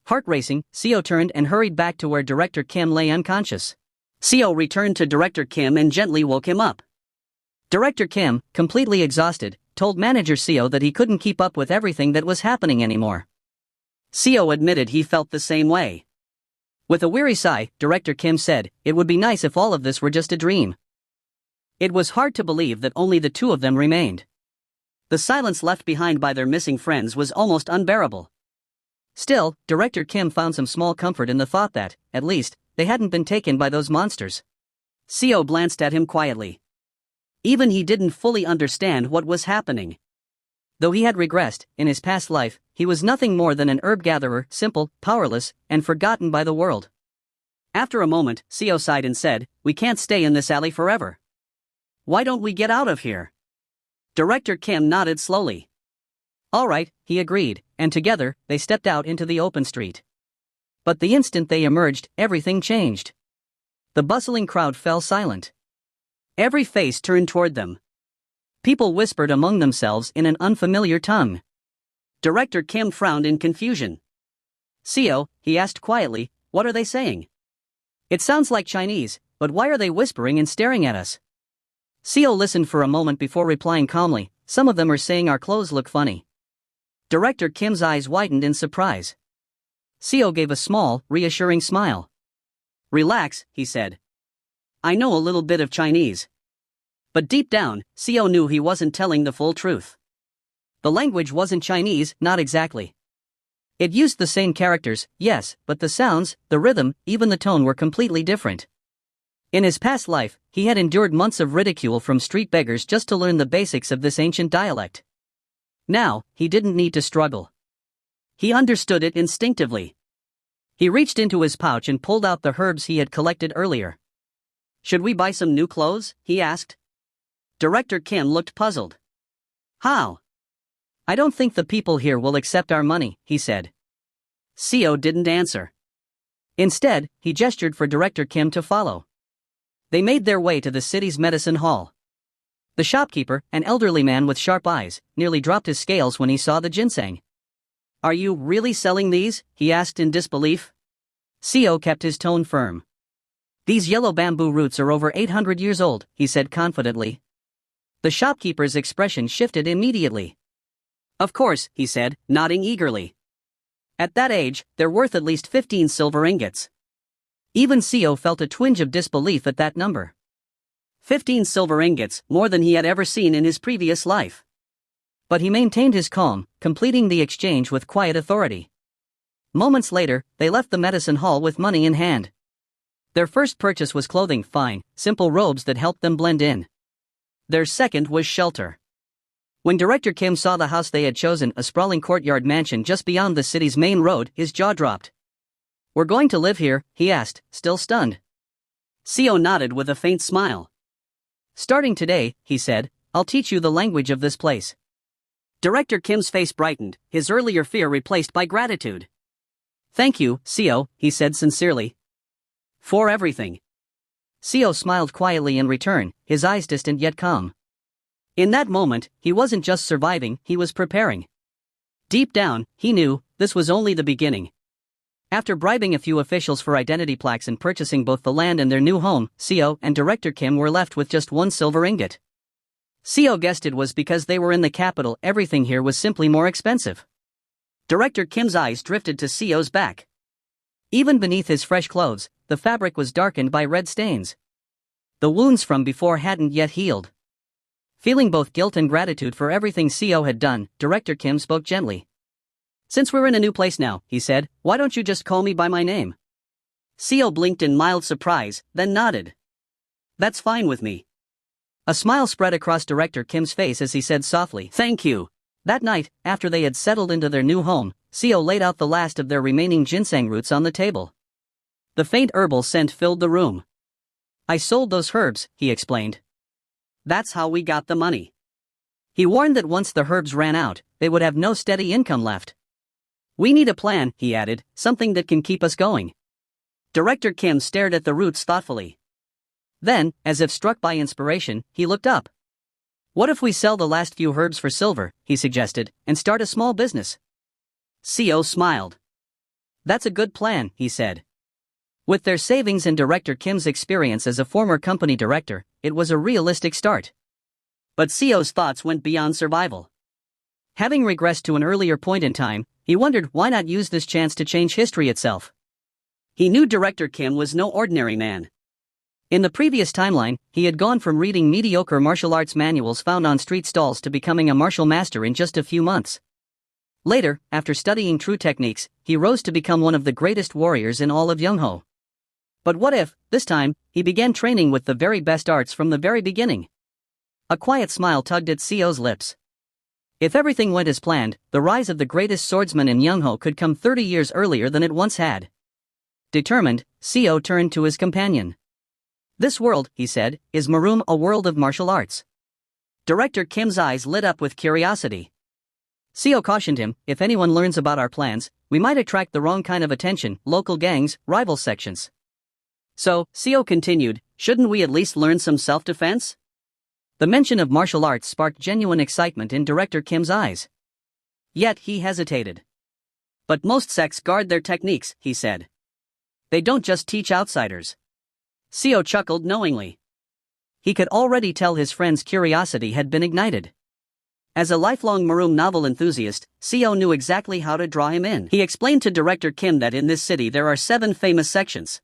Heart racing, CO turned and hurried back to where Director Kim lay unconscious. CO returned to Director Kim and gently woke him up. Director Kim, completely exhausted, told Manager CO that he couldn't keep up with everything that was happening anymore. CO admitted he felt the same way. With a weary sigh, Director Kim said, it would be nice if all of this were just a dream. It was hard to believe that only the two of them remained. The silence left behind by their missing friends was almost unbearable. Still, Director Kim found some small comfort in the thought that, at least, they hadn't been taken by those monsters. CO glanced at him quietly. Even he didn't fully understand what was happening. Though he had regressed, in his past life, he was nothing more than an herb gatherer, simple, powerless, and forgotten by the world. After a moment, CO sighed and said, we can't stay in this alley forever. Why don't we get out of here? Director Kim nodded slowly. All right, he agreed, and together, they stepped out into the open street. But the instant they emerged, everything changed. The bustling crowd fell silent. Every face turned toward them. People whispered among themselves in an unfamiliar tongue. Director Kim frowned in confusion. CO, he asked quietly, what are they saying? It sounds like Chinese, but why are they whispering and staring at us? CO listened for a moment before replying calmly, some of them are saying our clothes look funny. Director Kim's eyes widened in surprise. CO gave a small, reassuring smile. Relax, he said. I know a little bit of Chinese. But deep down, CO knew he wasn't telling the full truth. The language wasn't Chinese, not exactly. It used the same characters, yes, but the sounds, the rhythm, even the tone were completely different. In his past life, he had endured months of ridicule from street beggars just to learn the basics of this ancient dialect. Now, he didn't need to struggle. He understood it instinctively. He reached into his pouch and pulled out the herbs he had collected earlier. Should we buy some new clothes? He asked. Director Kim looked puzzled. How? I don't think the people here will accept our money, he said. CO didn't answer. Instead, he gestured for Director Kim to follow. They made their way to the city's medicine hall. The shopkeeper, an elderly man with sharp eyes, nearly dropped his scales when he saw the ginseng. Are you really selling these? He asked in disbelief. CO kept his tone firm. These yellow bamboo roots are over 800 years old, he said confidently. The shopkeeper's expression shifted immediately. Of course, he said, nodding eagerly. At that age, they're worth at least 15 silver ingots. Even Seo felt a twinge of disbelief at that number. 15 silver ingots, more than he had ever seen in his previous life. But he maintained his calm, completing the exchange with quiet authority. Moments later, they left the medicine hall with money in hand. Their first purchase was clothing, fine, simple robes that helped them blend in. Their second was shelter. When Director Kim saw the house they had chosen, a sprawling courtyard mansion just beyond the city's main road, his jaw dropped. "We're going to live here?" he asked, still stunned. Seo nodded with a faint smile. "Starting today," he said, "I'll teach you the language of this place." Director Kim's face brightened, his earlier fear replaced by gratitude. "Thank you, Seo," he said sincerely. "For everything." Seo smiled quietly in return, his eyes distant yet calm. In that moment, he wasn't just surviving, he was preparing. Deep down, he knew, this was only the beginning. After bribing a few officials for identity plaques and purchasing both the land and their new home, Seo and Director Kim were left with just 1 silver ingot. Seo guessed it was because they were in the capital. Everything here was simply more expensive. Director Kim's eyes drifted to Seo's back. Even beneath his fresh clothes, the fabric was darkened by red stains. The wounds from before hadn't yet healed. Feeling both guilt and gratitude for everything Seo had done, Director Kim spoke gently. "Since we're in a new place now," he said, "why don't you just call me by my name?" Seo blinked in mild surprise, then nodded. "That's fine with me." A smile spread across Director Kim's face as he said softly, "Thank you." That night, after they had settled into their new home, Seo laid out the last of their remaining ginseng roots on the table. The faint herbal scent filled the room. "I sold those herbs," he explained. "That's how we got the money." He warned that once the herbs ran out, they would have no steady income left. "We need a plan," he added, "something that can keep us going." Director Kim stared at the roots thoughtfully. Then, as if struck by inspiration, he looked up. "What if we sell the last few herbs for silver," he suggested, "and start a small business?" Seo smiled. "That's a good plan," he said. With their savings and Director Kim's experience as a former company director, it was a realistic start. But Seo's thoughts went beyond survival. Having regressed to an earlier point in time, he wondered why not use this chance to change history itself. He knew Director Kim was no ordinary man. In the previous timeline, he had gone from reading mediocre martial arts manuals found on street stalls to becoming a martial master in just a few months. Later, after studying true techniques, he rose to become one of the greatest warriors in all of Youngho. But what if, this time, he began training with the very best arts from the very beginning? A quiet smile tugged at Seo's lips. If everything went as planned, the rise of the greatest swordsman in Youngho could come 30 years earlier than it once had. Determined, Seo turned to his companion. "This world," he said, "is Maroom, a world of martial arts." Director Kim's eyes lit up with curiosity. Seo cautioned him, "If anyone learns about our plans, we might attract the wrong kind of attention, local gangs, rival sections." "So," Seo continued, "shouldn't we at least learn some self-defense?" The mention of martial arts sparked genuine excitement in Director Kim's eyes. Yet he hesitated. "But most sects guard their techniques," he said. "They don't just teach outsiders." Seo chuckled knowingly. He could already tell his friend's curiosity had been ignited. As a lifelong Maroom novel enthusiast, Seo knew exactly how to draw him in. He explained to Director Kim that in this city there are 7 famous sections.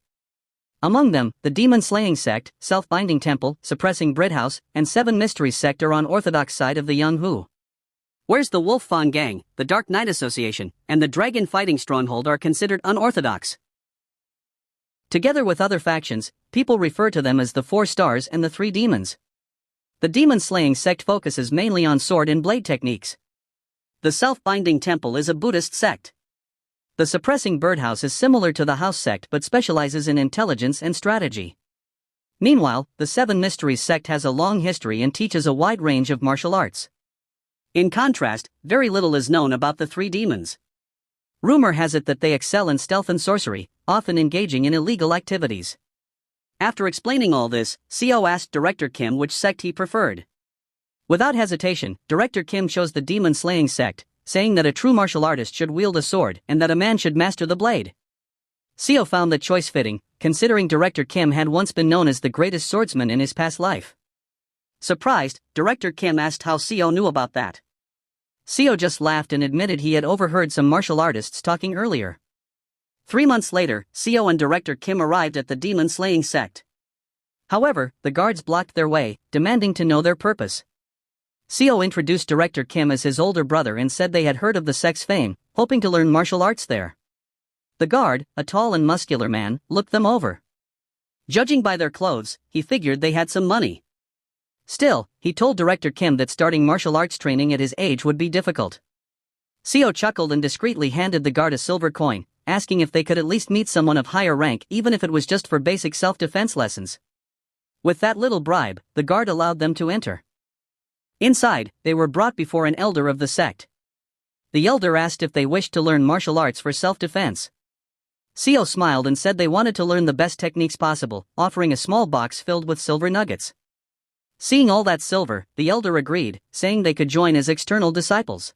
Among them, the demon-slaying sect, self-binding temple, suppressing Brit house, and 7 mysteries sect are on orthodox side of the Youngho. Whereas the Wolf Fawn Gang, the Dark Knight Association, and the Dragon Fighting Stronghold are considered unorthodox. Together with other factions, people refer to them as the 4 stars and the 3 demons. The demon-slaying sect focuses mainly on sword and blade techniques. The self-binding temple is a Buddhist sect. The suppressing birdhouse is similar to the house sect but specializes in intelligence and strategy. Meanwhile, the 7 mysteries sect has a long history and teaches a wide range of martial arts. In contrast, very little is known about the 3 demons. Rumor has it that they excel in stealth and sorcery, often engaging in illegal activities. After explaining all this, Seo asked Director Kim which sect he preferred. Without hesitation, Director Kim chose the demon-slaying sect, saying that a true martial artist should wield a sword and that a man should master the blade. Seo found that choice fitting, considering Director Kim had once been known as the greatest swordsman in his past life. Surprised, Director Kim asked how Seo knew about that. Seo just laughed and admitted he had overheard some martial artists talking earlier. 3 months later, Seo and Director Kim arrived at the demon-slaying sect. However, the guards blocked their way, demanding to know their purpose. Seo introduced Director Kim as his older brother and said they had heard of the sect's fame, hoping to learn martial arts there. The guard, a tall and muscular man, looked them over. Judging by their clothes, he figured they had some money. Still, he told Director Kim that starting martial arts training at his age would be difficult. Seo chuckled and discreetly handed the guard a silver coin, asking if they could at least meet someone of higher rank even if it was just for basic self-defense lessons. With that little bribe, the guard allowed them to enter. Inside, they were brought before an elder of the sect. The elder asked if they wished to learn martial arts for self-defense. Seo smiled and said they wanted to learn the best techniques possible, offering a small box filled with silver nuggets. Seeing all that silver, the elder agreed, saying they could join as external disciples.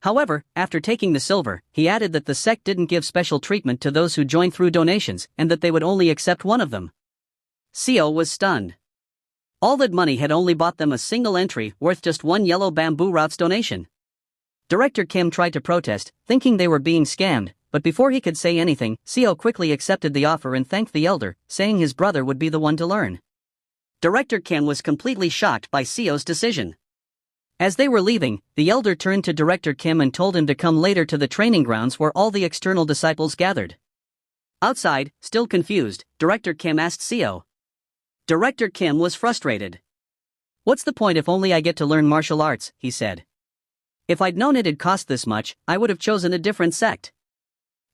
However, after taking the silver, he added that the sect didn't give special treatment to those who joined through donations and that they would only accept one of them. Seo was stunned. All that money had only bought them a single entry worth just one yellow bamboo routes donation. Director Kim tried to protest, thinking they were being scammed, but before he could say anything, Seo quickly accepted the offer and thanked the elder, saying his brother would be the one to learn. Director Kim was completely shocked by Seo's decision. As they were leaving, the elder turned to Director Kim and told him to come later to the training grounds where all the external disciples gathered. Outside, still confused, Director Kim asked Seo. Director Kim was frustrated. "What's the point if only I get to learn martial arts?" he said. "If I'd known it'd cost this much, I would have chosen a different sect."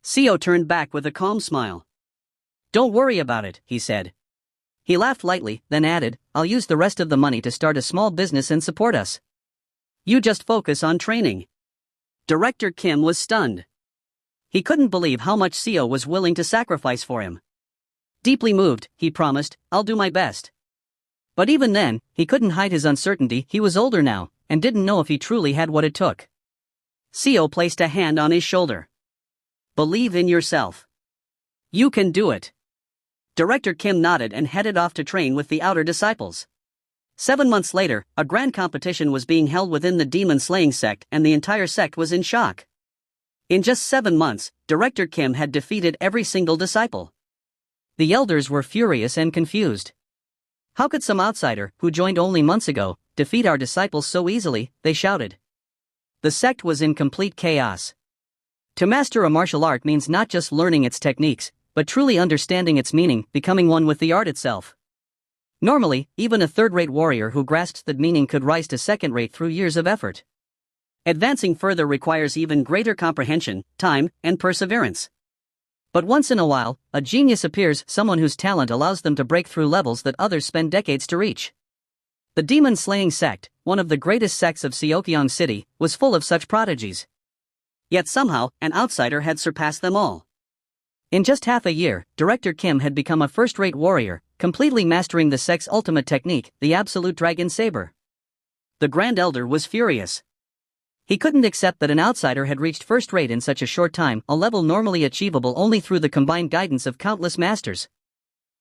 Seo turned back with a calm smile. "Don't worry about it," he said. He laughed lightly, then added, "I'll use the rest of the money to start a small business and support us. You just focus on training." Director Kim was stunned. He couldn't believe how much Seo was willing to sacrifice for him. Deeply moved, he promised, "I'll do my best." But even then, he couldn't hide his uncertainty. He was older now, and didn't know if he truly had what it took. Seo placed a hand on his shoulder. "Believe in yourself. You can do it." Director Kim nodded and headed off to train with the outer disciples. 7 months later, a grand competition was being held within the demon-slaying sect and the entire sect was in shock. In just 7 months, Director Kim had defeated every single disciple. The elders were furious and confused. "How could some outsider, who joined only months ago, defeat our disciples so easily?" they shouted. The sect was in complete chaos. To master a martial art means not just learning its techniques, but truly understanding its meaning, becoming one with the art itself. Normally, even a third-rate warrior who grasps that meaning could rise to second-rate through years of effort. Advancing further requires even greater comprehension, time, and perseverance. But once in a while, a genius appears, someone whose talent allows them to break through levels that others spend decades to reach. The demon-slaying sect, one of the greatest sects of Seokyong City, was full of such prodigies. Yet somehow, an outsider had surpassed them all. In just half a year, Director Kim had become a first-rate warrior, completely mastering the sect's ultimate technique, the absolute dragon saber. The Grand Elder was furious. He couldn't accept that an outsider had reached first-rate in such a short time, a level normally achievable only through the combined guidance of countless masters.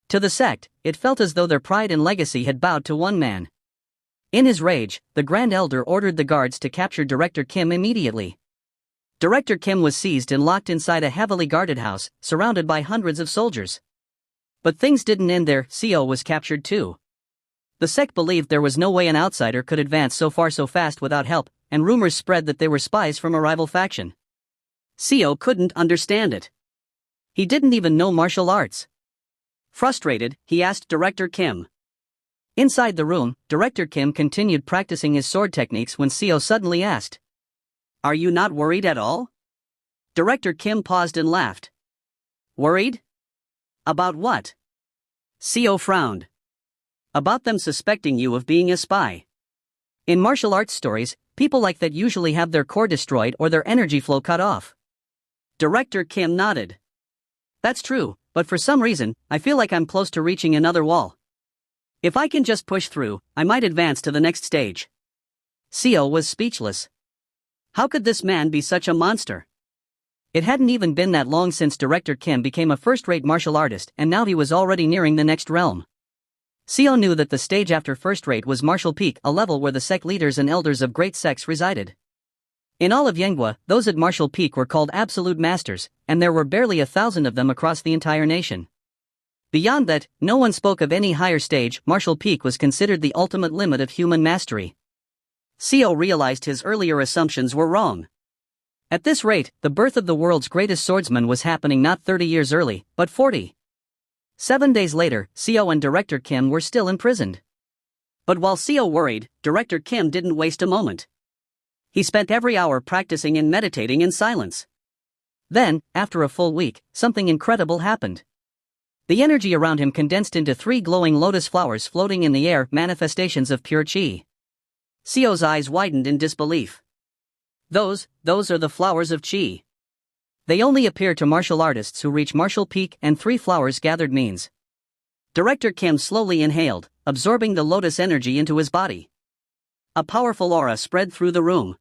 To the sect, it felt as though their pride and legacy had bowed to one man. In his rage, the Grand Elder ordered the guards to capture Director Kim immediately. Director Kim was seized and locked inside a heavily guarded house, surrounded by hundreds of soldiers. But things didn't end there. Seo was captured too. The sect believed there was no way an outsider could advance so far so fast without help, and rumors spread that they were spies from a rival faction. Seo couldn't understand it. He didn't even know martial arts. Frustrated, he asked Director Kim. Inside the room, Director Kim continued practicing his sword techniques when Seo suddenly asked, "Are you not worried at all?" Director Kim paused and laughed. "Worried? About what?" Seo frowned. "About them suspecting you of being a spy. In martial arts stories, people like that usually have their core destroyed or their energy flow cut off." Director Kim nodded. "That's true, but for some reason, I feel like I'm close to reaching another wall. If I can just push through, I might advance to the next stage." Seo was speechless. How could this man be such a monster? It hadn't even been that long since Director Kim became a first-rate martial artist, and now he was already nearing the next realm. Seo knew that the stage after first-rate was Martial Peak, a level where the sect leaders and elders of great sects resided. In all of Yenghua, those at Martial Peak were called absolute masters, and there were barely 1,000 of them across the entire nation. Beyond that, no one spoke of any higher stage. Martial Peak was considered the ultimate limit of human mastery. Xiao realized his earlier assumptions were wrong. At this rate, the birth of the world's greatest swordsman was happening not 30 years early, but 40. 7 days later, Xiao and Director Kim were still imprisoned. But while Xiao worried, Director Kim didn't waste a moment. He spent every hour practicing and meditating in silence. Then, after a full week, something incredible happened. The energy around him condensed into 3 glowing lotus flowers floating in the air, manifestations of pure qi. Xiao's eyes widened in disbelief. Those are the flowers of qi. They only appear to martial artists who reach Martial Peak, and 3 flowers gathered means. Director Kim slowly inhaled, absorbing the lotus energy into his body. A powerful aura spread through the room.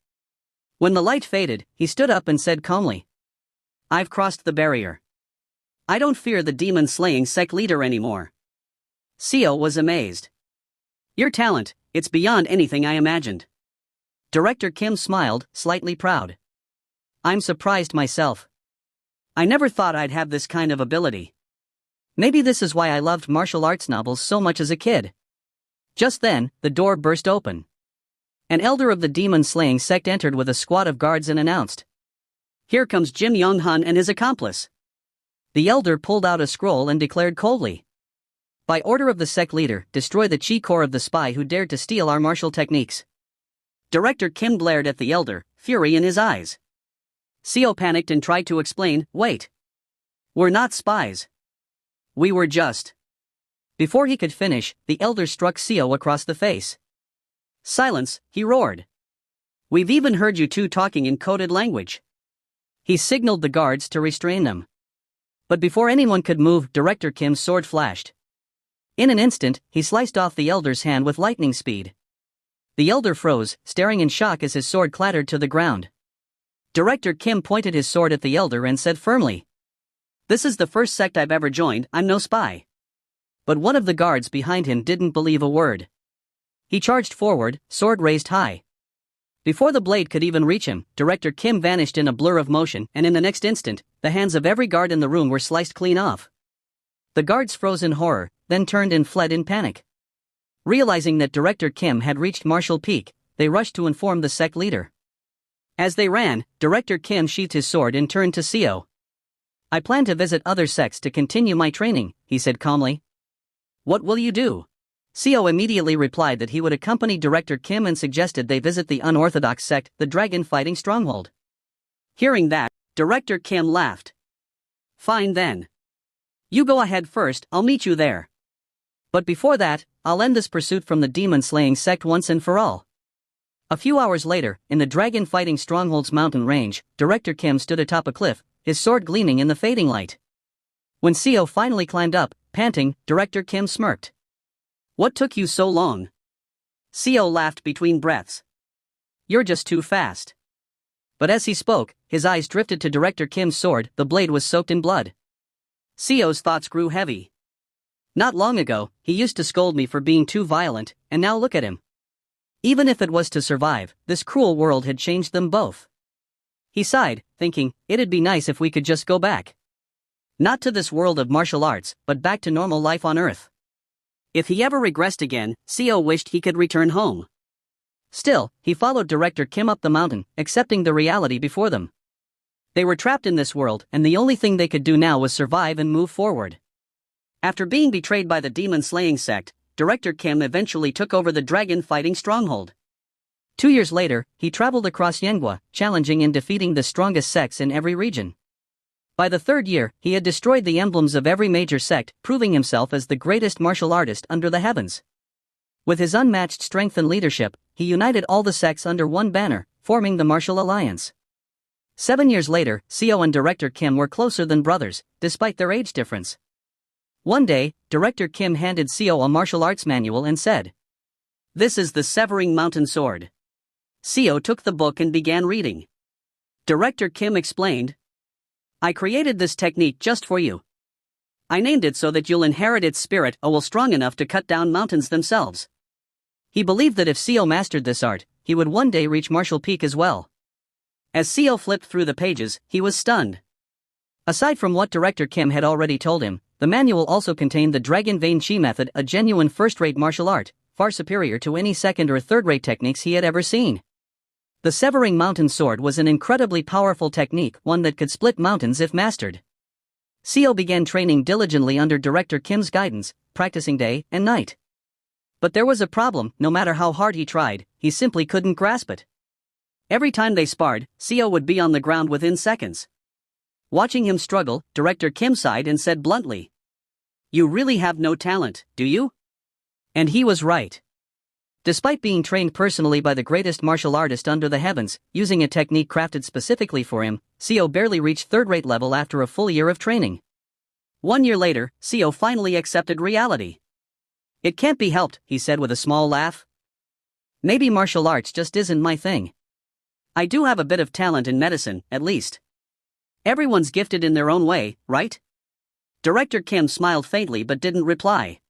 When the light faded, he stood up and said calmly, "I've crossed the barrier. I don't fear the demon-slaying sect leader anymore." Xiao was amazed. "Your talent, it's beyond anything I imagined." Director Kim smiled, slightly proud. "I'm surprised myself. I never thought I'd have this kind of ability. Maybe this is why I loved martial arts novels so much as a kid." Just then, the door burst open. An elder of the demon-slaying sect entered with a squad of guards and announced, "Here comes Jim Yonghan and his accomplice." The elder pulled out a scroll and declared coldly, "By order of the sect leader, destroy the chi core of the spy who dared to steal our martial techniques." Director Kim glared at the elder, fury in his eyes. Xiao panicked and tried to explain, "Wait. We're not spies. We were just..." Before he could finish, the elder struck Xiao across the face. "Silence," he roared. "We've even heard you two talking in coded language." He signaled the guards to restrain them. But before anyone could move, Director Kim's sword flashed. In an instant, he sliced off the elder's hand with lightning speed. The elder froze, staring in shock as his sword clattered to the ground. Director Kim pointed his sword at the elder and said firmly, "This is the first sect I've ever joined, I'm no spy." But one of the guards behind him didn't believe a word. He charged forward, sword raised high. Before the blade could even reach him, Director Kim vanished in a blur of motion, and in the next instant, the hands of every guard in the room were sliced clean off. The guards froze in horror, then turned and fled in panic. Realizing that Director Kim had reached Martial Peak, they rushed to inform the sect leader. As they ran, Director Kim sheathed his sword and turned to Xiao. "I plan to visit other sects to continue my training," he said calmly. "What will you do?" Xiao immediately replied that he would accompany Director Kim and suggested they visit the unorthodox sect, the Dragon Fighting Stronghold. Hearing that, Director Kim laughed. "Fine then. You go ahead first, I'll meet you there. But before that, I'll end this pursuit from the demon-slaying sect once and for all." A few hours later, in the Dragon Fighting Stronghold's mountain range, Director Kim stood atop a cliff, his sword gleaming in the fading light. When Xiao finally climbed up, panting, Director Kim smirked. "What took you so long?" Xiao laughed between breaths. "You're just too fast." But as he spoke, his eyes drifted to Director Kim's sword, the blade was soaked in blood. Xiao's thoughts grew heavy. Not long ago, he used to scold me for being too violent, and now look at him. Even if it was to survive, this cruel world had changed them both. He sighed, thinking, it'd be nice if we could just go back. Not to this world of martial arts, but back to normal life on Earth. If he ever regressed again, Xiao wished he could return home. Still, he followed Director Kim up the mountain, accepting the reality before them. They were trapped in this world, and the only thing they could do now was survive and move forward. After being betrayed by the demon-slaying sect, Director Kim eventually took over the Dragon Fighting Stronghold. 2 years later, he traveled across Yenghua, challenging and defeating the strongest sects in every region. By the 3rd year, he had destroyed the emblems of every major sect, proving himself as the greatest martial artist under the heavens. With his unmatched strength and leadership, he united all the sects under one banner, forming the Martial Alliance. 7 years later, Xiao and Director Kim were closer than brothers, despite their age difference. One day, Director Kim handed Xiao a martial arts manual and said, "This is the Severing Mountain Sword." Xiao took the book and began reading. Director Kim explained, "I created this technique just for you. I named it so that you'll inherit its spirit, a will strong enough to cut down mountains themselves." He believed that if Xiao mastered this art, he would one day reach Martial Peak as well. As Seo flipped through the pages, he was stunned. Aside from what Director Kim had already told him, the manual also contained the Dragon Vein Chi method, a genuine first-rate martial art, far superior to any second or third-rate techniques he had ever seen. The Severing Mountain Sword was an incredibly powerful technique, one that could split mountains if mastered. Seo began training diligently under Director Kim's guidance, practicing day and night. But there was a problem. No matter how hard he tried, he simply couldn't grasp it. Every time they sparred, Seo would be on the ground within seconds. Watching him struggle, Director Kim sighed and said bluntly, "You really have no talent, do you?" And he was right. Despite being trained personally by the greatest martial artist under the heavens, using a technique crafted specifically for him, Seo barely reached third-rate level after a full year of training. 1 year later, Seo finally accepted reality. "It can't be helped," he said with a small laugh. "Maybe martial arts just isn't my thing. I do have a bit of talent in medicine, at least. Everyone's gifted in their own way, right?" Director Kim smiled faintly but didn't reply.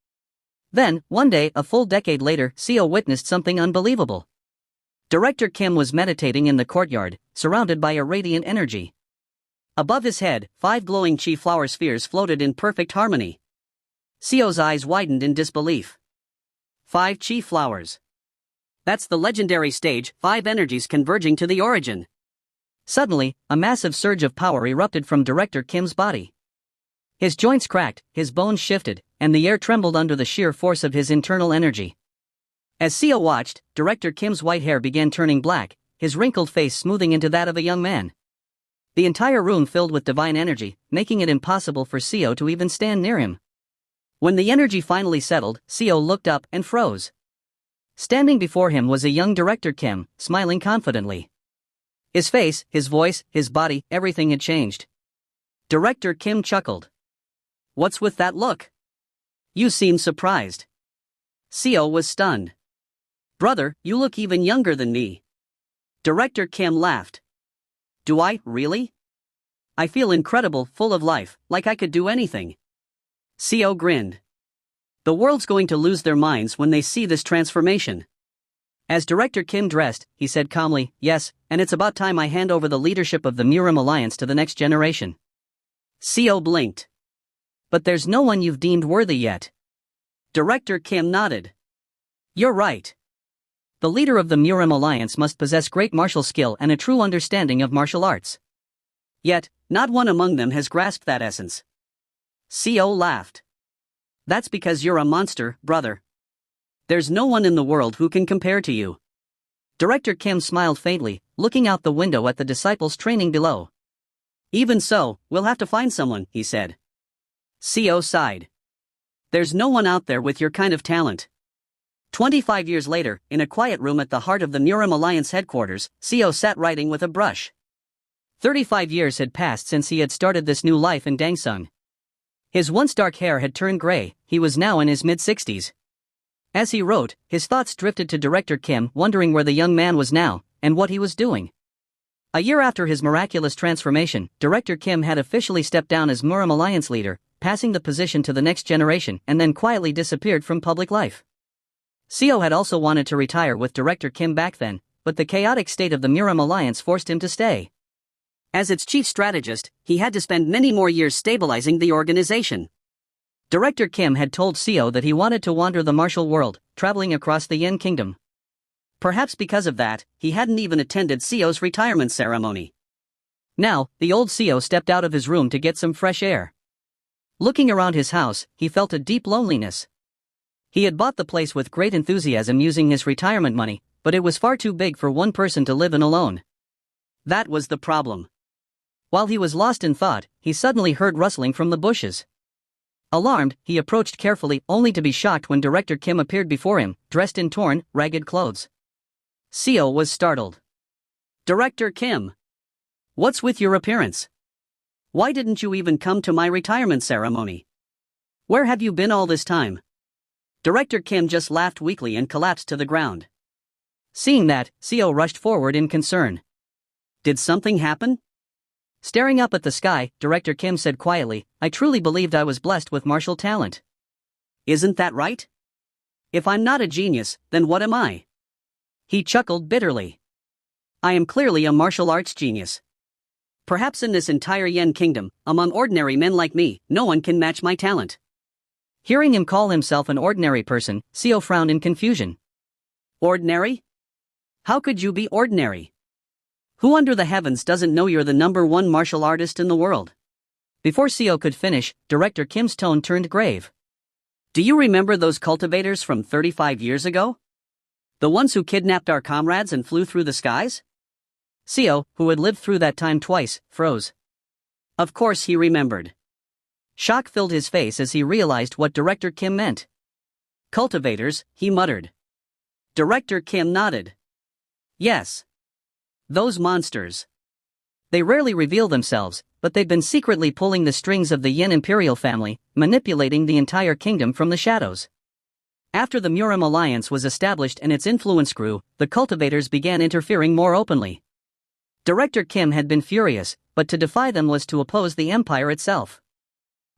Then, one day, a full decade later, Seo witnessed something unbelievable. Director Kim was meditating in the courtyard, surrounded by a radiant energy. Above his head, 5 glowing chi flower spheres floated in perfect harmony. Seo's eyes widened in disbelief. 5 chi flowers. That's the legendary stage, 5 energies converging to the origin. Suddenly, a massive surge of power erupted from Director Kim's body. His joints cracked, his bones shifted, and the air trembled under the sheer force of his internal energy. As Seo watched, Director Kim's white hair began turning black, his wrinkled face smoothing into that of a young man. The entire room filled with divine energy, making it impossible for Seo to even stand near him. When the energy finally settled, Seo looked up and froze. Standing before him was a young Director Kim, smiling confidently. His face, his voice, his body, everything had changed. Director Kim chuckled. "What's with that look? You seem surprised." Seo was stunned. "Brother, you look even younger than me." Director Kim laughed. "Do I, really? I feel incredible, full of life, like I could do anything." Seo grinned. "The world's going to lose their minds when they see this transformation." As Director Kim dressed, he said calmly, "Yes, and it's about time I hand over the leadership of the Murim Alliance to the next generation." Seo blinked. "But there's no one you've deemed worthy yet." Director Kim nodded. "You're right. The leader of the Murim Alliance must possess great martial skill and a true understanding of martial arts. Yet, not one among them has grasped that essence." Seo laughed. "That's because you're a monster, brother. There's no one in the world who can compare to you." Director Kim smiled faintly, looking out the window at the disciples training below. "Even so, we'll have to find someone," he said. Seo sighed. "There's no one out there with your kind of talent." 25 years later, in a quiet room at the heart of the Murim Alliance headquarters, Seo sat writing with a brush. 35 years had passed since he had started this new life in Dangsung. His once dark hair had turned gray, he was now in his mid-60s. As he wrote, his thoughts drifted to Director Kim, wondering where the young man was now, and what he was doing. A year after his miraculous transformation, Director Kim had officially stepped down as Murim Alliance leader, passing the position to the next generation, and then quietly disappeared from public life. Seo had also wanted to retire with Director Kim back then, but the chaotic state of the Murim Alliance forced him to stay. As its chief strategist, he had to spend many more years stabilizing the organization. Director Kim had told Seo that he wanted to wander the martial world, traveling across the Yin Kingdom. Perhaps because of that, he hadn't even attended Seo's retirement ceremony. Now, the old Seo stepped out of his room to get some fresh air. Looking around his house, he felt a deep loneliness. He had bought the place with great enthusiasm using his retirement money, but it was far too big for one person to live in alone. That was the problem. While he was lost in thought, he suddenly heard rustling from the bushes. Alarmed, he approached carefully, only to be shocked when Director Kim appeared before him, dressed in torn, ragged clothes. Seo was startled. "Director Kim! What's with your appearance? Why didn't you even come to my retirement ceremony? Where have you been all this time?" Director Kim just laughed weakly and collapsed to the ground. Seeing that, Seo rushed forward in concern. "Did something happen?" Staring up at the sky, Director Kim said quietly, "I truly believed I was blessed with martial talent." "Isn't that right? If I'm not a genius, then what am I?" He chuckled bitterly. I am clearly a martial arts genius. Perhaps in this entire Yen kingdom, among ordinary men like me, no one can match my talent. Hearing him call himself an ordinary person, Seo frowned in confusion. Ordinary? How could you be ordinary? Who under the heavens doesn't know you're the #1 martial artist in the world? Before Seo could finish, Director Kim's tone turned grave. Do you remember those cultivators from 35 years ago? The ones who kidnapped our comrades and flew through the skies? Seo, who had lived through that time twice, froze. Of course he remembered. Shock filled his face as he realized what Director Kim meant. Cultivators, he muttered. Director Kim nodded. Yes. Those monsters. They rarely reveal themselves, but they've been secretly pulling the strings of the Yin imperial family, manipulating the entire kingdom from the shadows. After the Murim alliance was established and its influence grew, the cultivators began interfering more openly. Director Kim had been furious, but to defy them was to oppose the empire itself.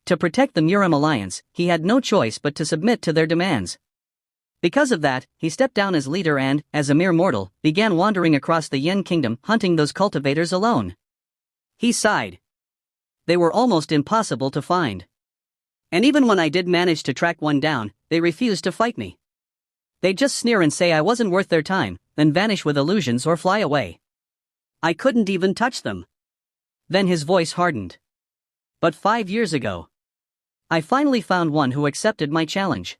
To protect the Murim alliance, he had no choice but to submit to their demands. Because of that, he stepped down as leader and, as a mere mortal, began wandering across the Yen kingdom hunting those cultivators alone. He sighed. They were almost impossible to find. And even when I did manage to track one down, they refused to fight me. They'd just sneer and say I wasn't worth their time, then vanish with illusions or fly away. I couldn't even touch them. Then his voice hardened. But 5 years ago, I finally found one who accepted my challenge.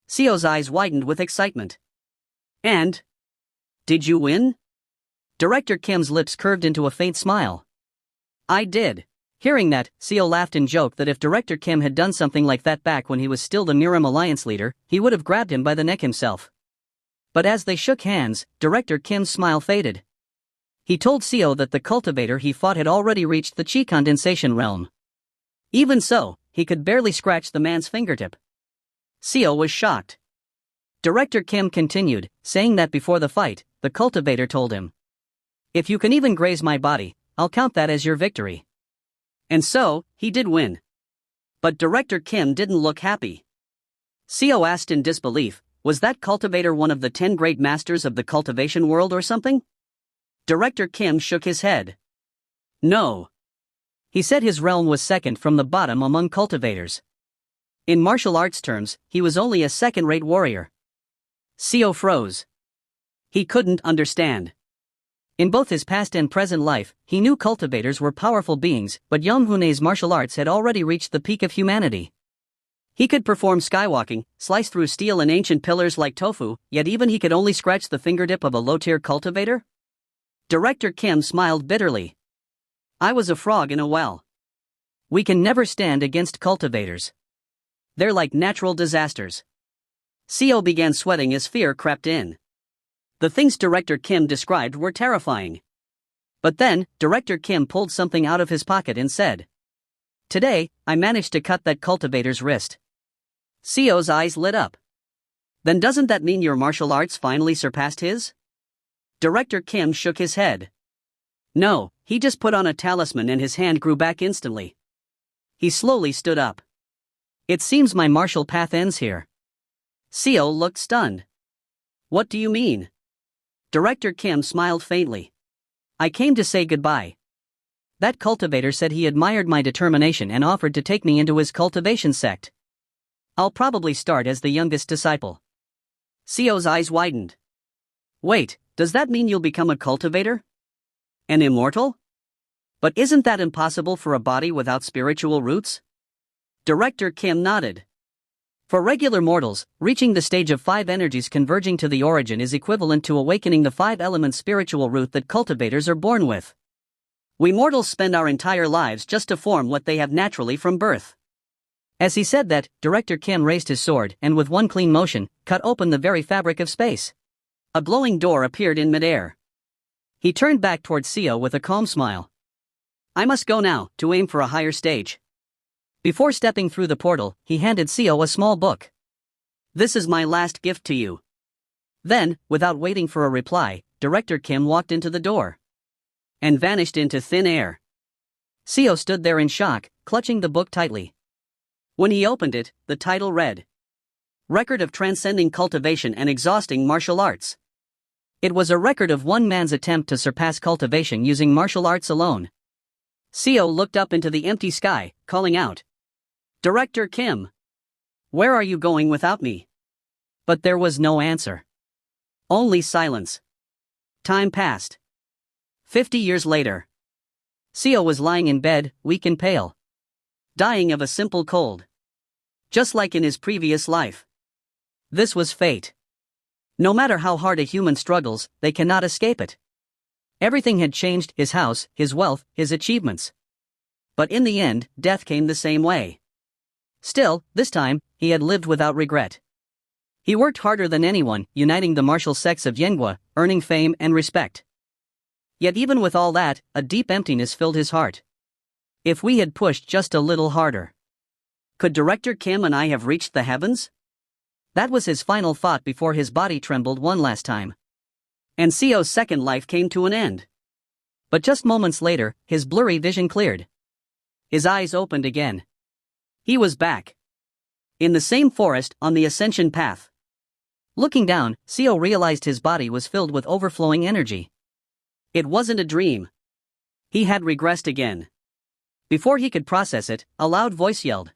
Seo's eyes widened with excitement. And? Did you win? Director Kim's lips curved into a faint smile. I did. Hearing that, Seo laughed and joked that if Director Kim had done something like that back when he was still the Murim Alliance leader, he would have grabbed him by the neck himself. But as they shook hands, Director Kim's smile faded. He told Seo that the cultivator he fought had already reached the chi condensation realm. Even so, he could barely scratch the man's fingertip. Seo was shocked. Director Kim continued, saying that before the fight, the cultivator told him, if you can even graze my body, I'll count that as your victory. And so, he did win. But Director Kim didn't look happy. Seo asked in disbelief, was that cultivator one of the 10 great masters of the cultivation world or something? Director Kim shook his head. No. He said his realm was second from the bottom among cultivators. In martial arts terms, he was only a second-rate warrior. Seo froze. He couldn't understand. In both his past and present life, he knew cultivators were powerful beings, but Yonghune's martial arts had already reached the peak of humanity. He could perform skywalking, slice through steel and ancient pillars like tofu, yet even he could only scratch the fingertip of a low-tier cultivator? Director Kim smiled bitterly. I was a frog in a well. We can never stand against cultivators. They're like natural disasters. Seo began sweating as fear crept in. The things Director Kim described were terrifying. But then, Director Kim pulled something out of his pocket and said, today, I managed to cut that cultivator's wrist. Seo's eyes lit up. Then doesn't that mean your martial arts finally surpassed his? Director Kim shook his head. No, he just put on a talisman and his hand grew back instantly. He slowly stood up. It seems my martial path ends here. Seo looked stunned. What do you mean? Director Kim smiled faintly. I came to say goodbye. That cultivator said he admired my determination and offered to take me into his cultivation sect. I'll probably start as the youngest disciple. Seo's eyes widened. Wait, does that mean you'll become a cultivator? An immortal? But isn't that impossible for a body without spiritual roots? Director Kim nodded. For regular mortals, reaching the stage of 5 energies converging to the origin is equivalent to awakening the 5-element spiritual root that cultivators are born with. We mortals spend our entire lives just to form what they have naturally from birth. As he said that, Director Kim raised his sword and with one clean motion, cut open the very fabric of space. A glowing door appeared in midair. He turned back towards Seo with a calm smile. I must go now, to aim for a higher stage. Before stepping through the portal, he handed Seo a small book. This is my last gift to you. Then, without waiting for a reply, Director Kim walked into the door. And vanished into thin air. Seo stood there in shock, clutching the book tightly. When he opened it, the title read, Record of Transcending Cultivation and Exhausting Martial Arts. It was a record of one man's attempt to surpass cultivation using martial arts alone. Seo looked up into the empty sky, calling out, "Director Kim! Where are you going without me?" But there was no answer. Only silence. Time passed. 50 years later. Seo was lying in bed, weak and pale. Dying of a simple cold. Just like in his previous life. This was fate. No matter how hard a human struggles, they cannot escape it. Everything had changed: his house, his wealth, his achievements. But in the end, death came the same way. Still, this time, he had lived without regret. He worked harder than anyone, uniting the martial sects of Yenghua, earning fame and respect. Yet even with all that, a deep emptiness filled his heart. If we had pushed just a little harder, could Director Kim and I have reached the heavens? That was his final thought before his body trembled one last time. And Seo's second life came to an end. But just moments later, his blurry vision cleared. His eyes opened again. He was back. In the same forest, on the ascension path. Looking down, Seo realized his body was filled with overflowing energy. It wasn't a dream. He had regressed again. Before he could process it, a loud voice yelled,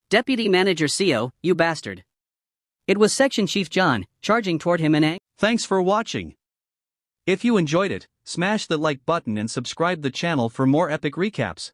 "Deputy Manager Seo, you bastard." It was Section Chief John, charging toward him in anger. Thanks for watching. If you enjoyed it, smash the like button and subscribe the channel for more epic recaps.